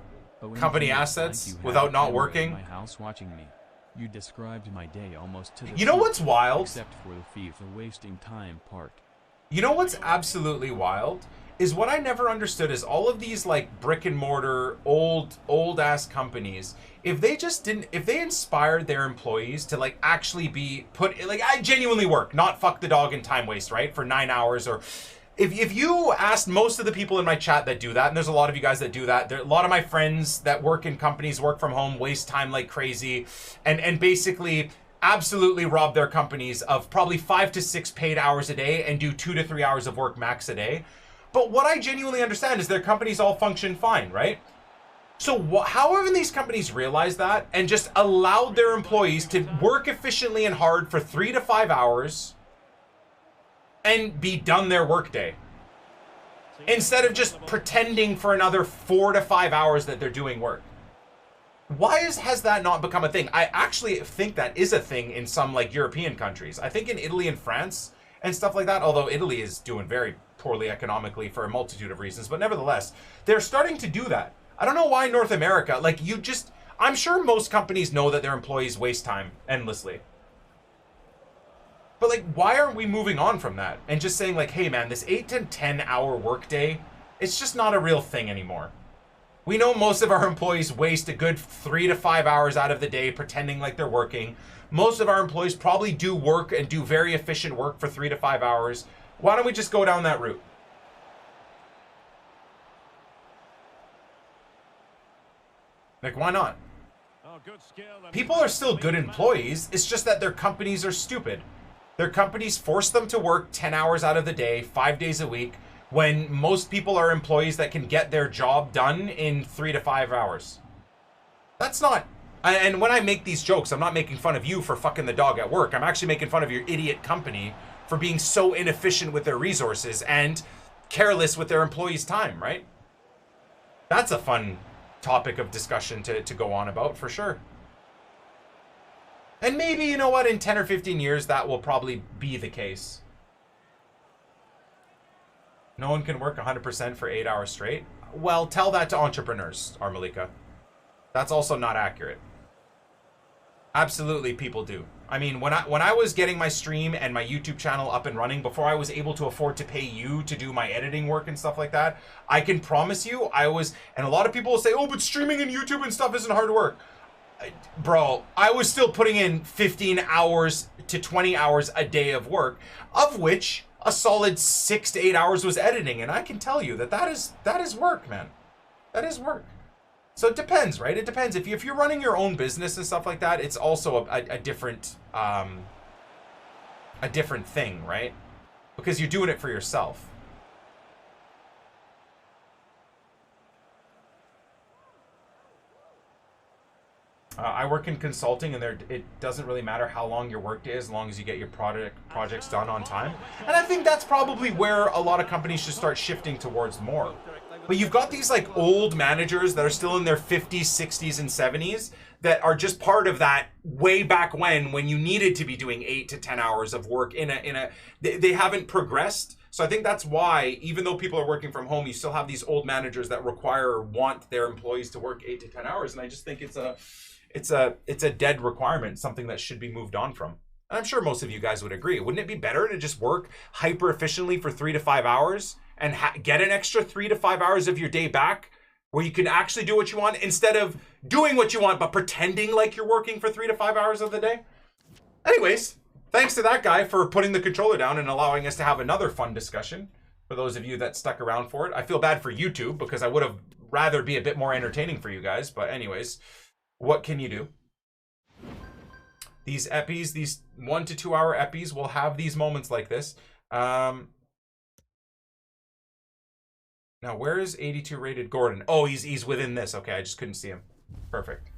company assets without not working. My house watching me. You described my day almost to the You know what's wild? Except for the FIFA wasting time part. You know what's absolutely wild? Is what I never understood is all of these like brick and mortar old ass companies, if they inspired their employees to like actually be put, like I genuinely work, not fuck the dog and time waste, right? For 9 hours, or if you asked most of the people in my chat that do that, and there's a lot of you guys that do that, a lot of my friends that work in companies, work from home, waste time like crazy, and basically absolutely rob their companies of probably 5 to 6 paid hours a day and do 2 to 3 hours of work max a day. But what I genuinely understand is their companies all function fine, right? So how haven't these companies realized that and just allowed their employees to work efficiently and hard for 3 to 5 hours and be done their workday, instead of just pretending for another 4 to 5 hours that they're doing work? Why has that not become a thing? I actually think that is a thing in some like European countries. I think in Italy and France and stuff like that, although Italy is doing very poorly economically for a multitude of reasons, but nevertheless, they're starting to do that. I don't know why North America, like I'm sure most companies know that their employees waste time endlessly. But like, why aren't we moving on from that and just saying like, hey man, this 8 to 10 hour workday, it's just not a real thing anymore. We know most of our employees waste a good 3 to 5 hours out of the day pretending like they're working. Most of our employees probably do work and do very efficient work for 3 to 5 hours. Why don't we just go down that route? Like, why not? Oh, good skill and People are still good employees. It's just that their companies are stupid. Their companies force them to work 10 hours out of the day, 5 days a week, when most people are employees that can get their job done in 3 to 5 hours. That's not... And when I make these jokes, I'm not making fun of you for fucking the dog at work. I'm actually making fun of your idiot company for being so inefficient with their resources and careless with their employees' time, right? That's a fun topic of discussion to go on about, for sure. And maybe, you know what, in 10 or 15 years, that will probably be the case. No one can work 100% for 8 hours straight. Well, tell that to entrepreneurs, Armalika. That's also not accurate. Absolutely, people do. I mean, when I was getting my stream and my YouTube channel up and running, before I was able to afford to pay you to do my editing work and stuff like that, I can promise you, and a lot of people will say, oh, but streaming and YouTube and stuff isn't hard work. Bro, I was still putting in 15 hours to 20 hours a day of work, of which a solid 6 to 8 hours was editing. And I can tell you that is work, man. That is work. So it depends, right? It depends. If you're running your own business and stuff like that, it's also a different thing, right? Because you're doing it for yourself. I work in consulting, and it doesn't really matter how long your workday is, as long as you get your projects done on time. And I think that's probably where a lot of companies should start shifting towards more. But you've got these like old managers that are still in their 50s, 60s, and 70s that are just part of that way back when you needed to be doing 8 to 10 hours of work they haven't progressed. So I think that's why, even though people are working from home, you still have these old managers that want their employees to work 8 to 10 hours. And I just think it's a dead requirement, something that should be moved on from. And I'm sure most of you guys would agree. Wouldn't it be better to just work hyper efficiently for 3 to 5 hours and get an extra 3 to 5 hours of your day back where you can actually do what you want instead of doing what you want but pretending like you're working for 3 to 5 hours of the day? Anyways, thanks to that guy for putting the controller down and allowing us to have another fun discussion. For those of you that stuck around for it, I feel bad for YouTube because I would have rather be a bit more entertaining for you guys. But anyways, what can you do? These epis, these 1 to 2 hour epis will have these moments like this. Now, where is 82 rated Gordon? Oh, he's within this. Okay, I just couldn't see him. Perfect.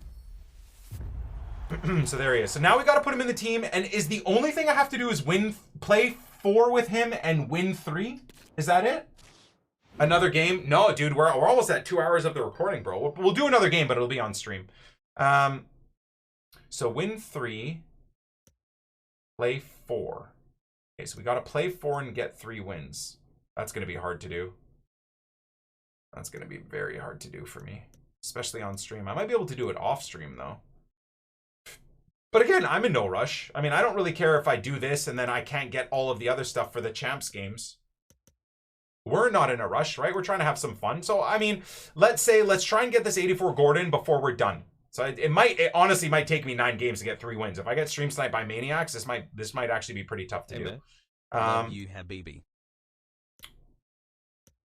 So there he is. So now we got to put him in the team, and is the only thing I have to do is play 4 with him and win 3? Is that it? Another game? No, dude, we're almost at 2 hours of the recording, bro. We'll do another game, but it'll be on stream. So win 3, play 4. Okay, so we got to play 4 and get 3 wins. That's going to be hard to do. That's going to be very hard to do for me, especially on stream. I might be able to do it off stream, though. But again, I'm in no rush. I mean, I don't really care if I do this and then I can't get all of the other stuff for the champs games. We're not in a rush, right? We're trying to have some fun. So, I mean, let's try and get this 84 Gordon before we're done. So it honestly might take me 9 games to get 3 wins. If I get stream sniped by Maniacs, this might actually be pretty tough to do. Love you, Habibi.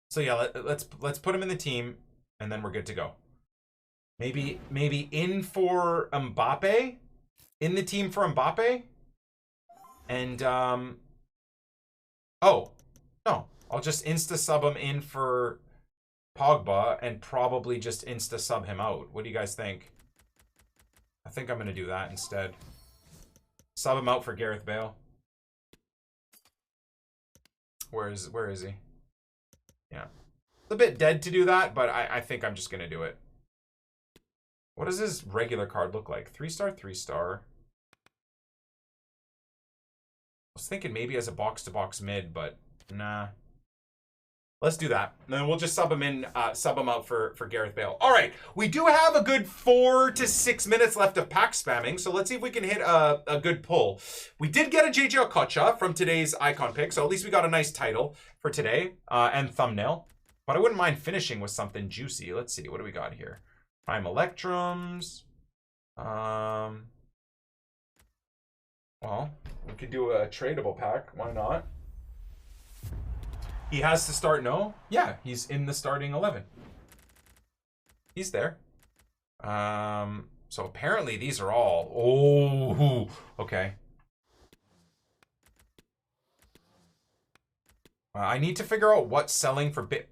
So yeah, let's put him in the team, and then we're good to go. Maybe in for Mbappe, in the team for Mbappe, and oh no, I'll just insta sub him in for Pogba and probably just insta sub him out. What do you guys think? I think I'm gonna do that instead. Sub him out for Gareth Bale. Where is he? Yeah. It's a bit dead to do that, but I think I'm just gonna do it. What does his regular card look like? 3-star, 3-star. I was thinking maybe as a box-to-box mid, but nah. Let's do that. And then we'll just sub him in, sub him out for Gareth Bale. All right, we do have a good 4 to 6 minutes left of pack spamming, so let's see if we can hit a good pull. We did get a JJ Okocha from today's icon pick, so at least we got a nice title for today and thumbnail. But I wouldn't mind finishing with something juicy. Let's see, what do we got here? Prime Electrums. Well, we could do a tradable pack. Why not? He has to start, no? Yeah, he's in the starting 11. He's there. So apparently these are all... Oh, okay. I need to figure out what's selling for big...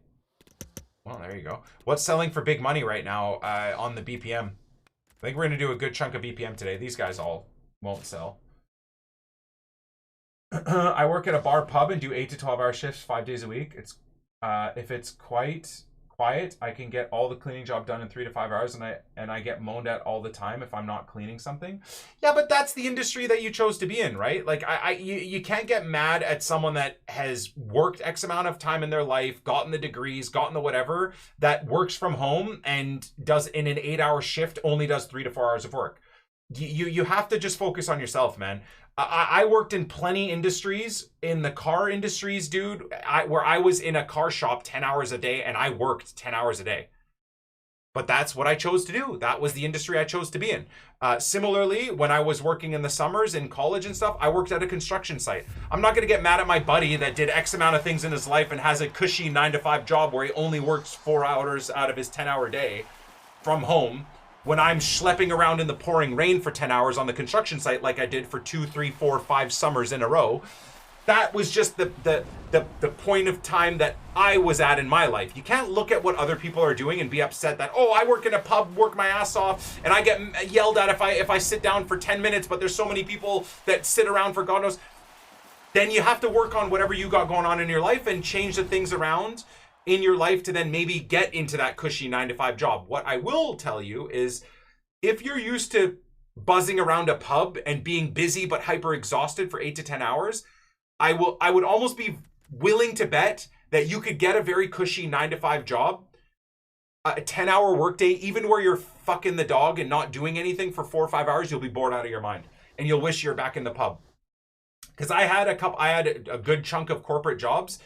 Well, there you go. What's selling for big money right now on the BPM? I think we're going to do a good chunk of BPM today. These guys all won't sell. I work at a bar pub and do 8 to 12 hour shifts 5 days a week. It's if it's quite quiet, I can get all the cleaning job done in 3 to 5 hours, and I get moaned at all the time if I'm not cleaning something. Yeah, but that's the industry that you chose to be in, right? Like you can't get mad at someone that has worked X amount of time in their life, gotten the degrees, gotten the whatever, that works from home and does in an 8-hour shift only does 3 to 4 hours of work. You have to just focus on yourself, man. I worked in plenty industries, in the car industries, dude, where I was in a car shop 10 hours a day and I worked 10 hours a day. But that's what I chose to do. That was the industry I chose to be in. Similarly, when I was working in the summers in college and stuff, I worked at a construction site. I'm not going to get mad at my buddy that did X amount of things in his life and has a cushy 9-to-5 job where he only works 4 hours out of his 10-hour day from home, when I'm schlepping around in the pouring rain for 10 hours on the construction site like I did for 2, 3, 4, 5 summers in a row. That was just the point of time that I was at in my life. You can't look at what other people are doing and be upset that, oh, I work in a pub, work my ass off, and I get yelled at if I sit down for 10 minutes, but there's so many people that sit around for God knows. Then you have to work on whatever you got going on in your life and change the things around in your life to then maybe get into that cushy 9-to-5 job. What I will tell you is, if you're used to buzzing around a pub and being busy but hyper exhausted for 8 to 10 hours, I would almost be willing to bet that you could get a very cushy 9-to-5 job, a 10-hour workday, even where you're fucking the dog and not doing anything for 4 or 5 hours. You'll be bored out of your mind and you'll wish you're back in the pub. Because I had a good chunk of corporate jobs.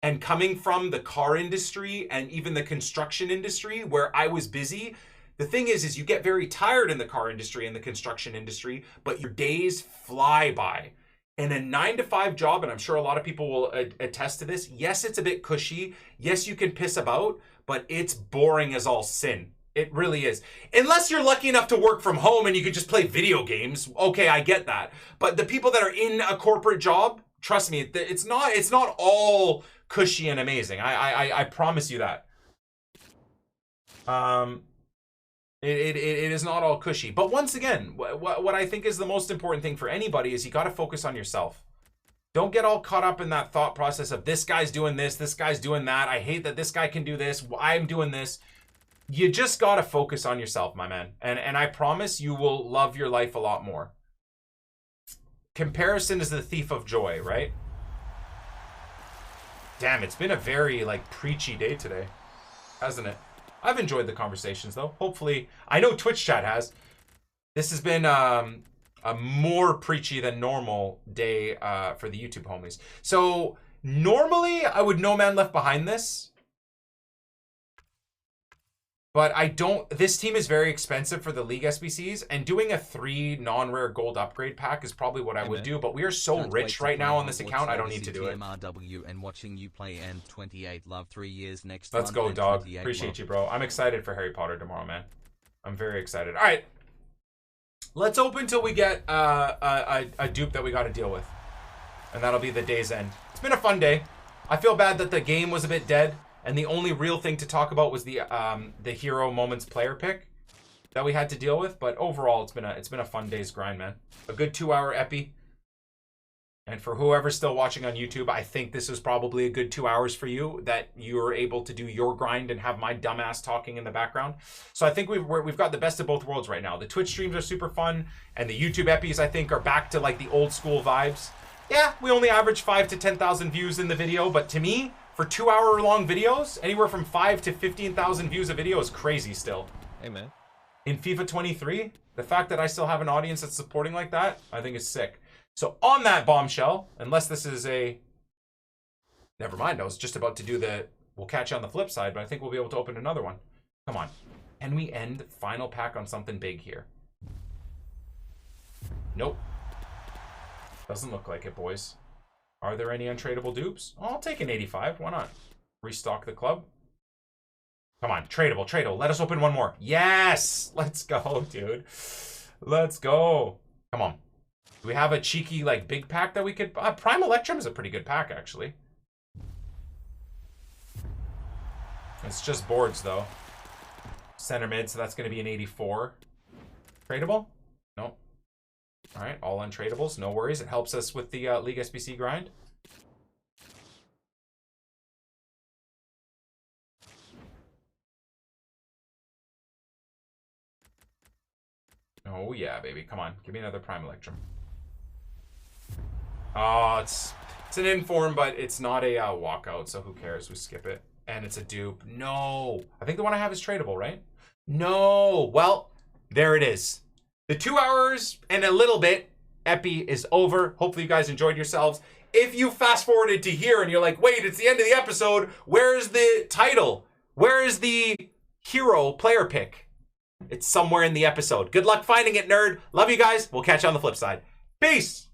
And coming from the car industry and even the construction industry where I was busy, the thing is you get very tired in the car industry and the construction industry, but your days fly by. In a 9-to-5 job, and I'm sure a lot of people will attest to this, yes, it's a bit cushy. Yes, you can piss about, but it's boring as all sin. It really is. Unless you're lucky enough to work from home and you can just play video games. Okay, I get that. But the people that are in a corporate job, trust me, it's not all cushy and amazing. I promise you that. It is not all cushy. But once again, what I think is the most important thing for anybody is you got to focus on yourself. Don't get all caught up in that thought process of this guy's doing this guy's doing that. I hate that this guy can do this. I'm doing this. You just got to focus on yourself, my man. And I promise you will love your life a lot more. Comparison is the thief of joy, right? Damn, it's been a very, preachy day today, hasn't it? I've enjoyed the conversations, though. Hopefully, I know Twitch chat has. This has been a more preachy than normal day for the YouTube homies. So, normally, I would No Man Left Behind this. But I don't... This team is very expensive for the League SBCs, and doing a 3 non-rare gold upgrade pack is probably what I would do, but we are so rich right now on this account, I don't need to do it. MRW and watching you play N28 love 3 years next Let's go, dog. Appreciate you, bro. I'm excited for Harry Potter tomorrow, man. I'm very excited. All right. Let's open till we get a dupe that we got to deal with. And that'll be the day's end. It's been a fun day. I feel bad that the game was a bit dead. And the only real thing to talk about was the Hero Moments player pick that we had to deal with. But overall, it's been a fun day's grind, man. A good 2-hour epi. And for whoever's still watching on YouTube, I think this was probably a good 2 hours for you, that you were able to do your grind and have my dumbass talking in the background. So I think we've got the best of both worlds right now. The Twitch streams are super fun, and the YouTube epis, I think, are back to the old school vibes. Yeah, we only average 5,000 to 10,000 views in the video, but to me, for 2-hour-long videos, anywhere from 5,000 to 15,000 views a video is crazy still. Hey, man. In FIFA 23, the fact that I still have an audience that's supporting like that, I think is sick. So on that bombshell, unless this is a... Never mind, I was just about to do the... We'll catch you on the flip side, but I think we'll be able to open another one. Come on. Can we end final pack on something big here? Nope. Doesn't look like it, boys. Are there any untradeable dupes? Oh, I'll take an 85. Why not? Restock the club. Come on, tradable, tradable. Let us open one more. Yes! Let's go, dude. Let's go. Come on. Do we have a cheeky, like, big pack that we could... Prime Electrum is a pretty good pack, actually. It's just boards, though. Center mid, so that's going to be an 84. Tradable? No. All right, all untradables. No worries. It helps us with the League SBC grind. Oh, yeah, baby. Come on. Give me another Prime Electrum. Oh, it's an inform, but it's not a walkout, so who cares? We skip it. And it's a dupe. No. I think the one I have is tradable, right? No. Well, there it is. The 2 hours and a little bit Epi is over. Hopefully you guys enjoyed yourselves. If you fast forwarded to here and you're like, wait, it's the end of the episode. Where's the title? Where is the hero player pick? It's somewhere in the episode. Good luck finding it, nerd. Love you guys. We'll catch you on the flip side. Peace.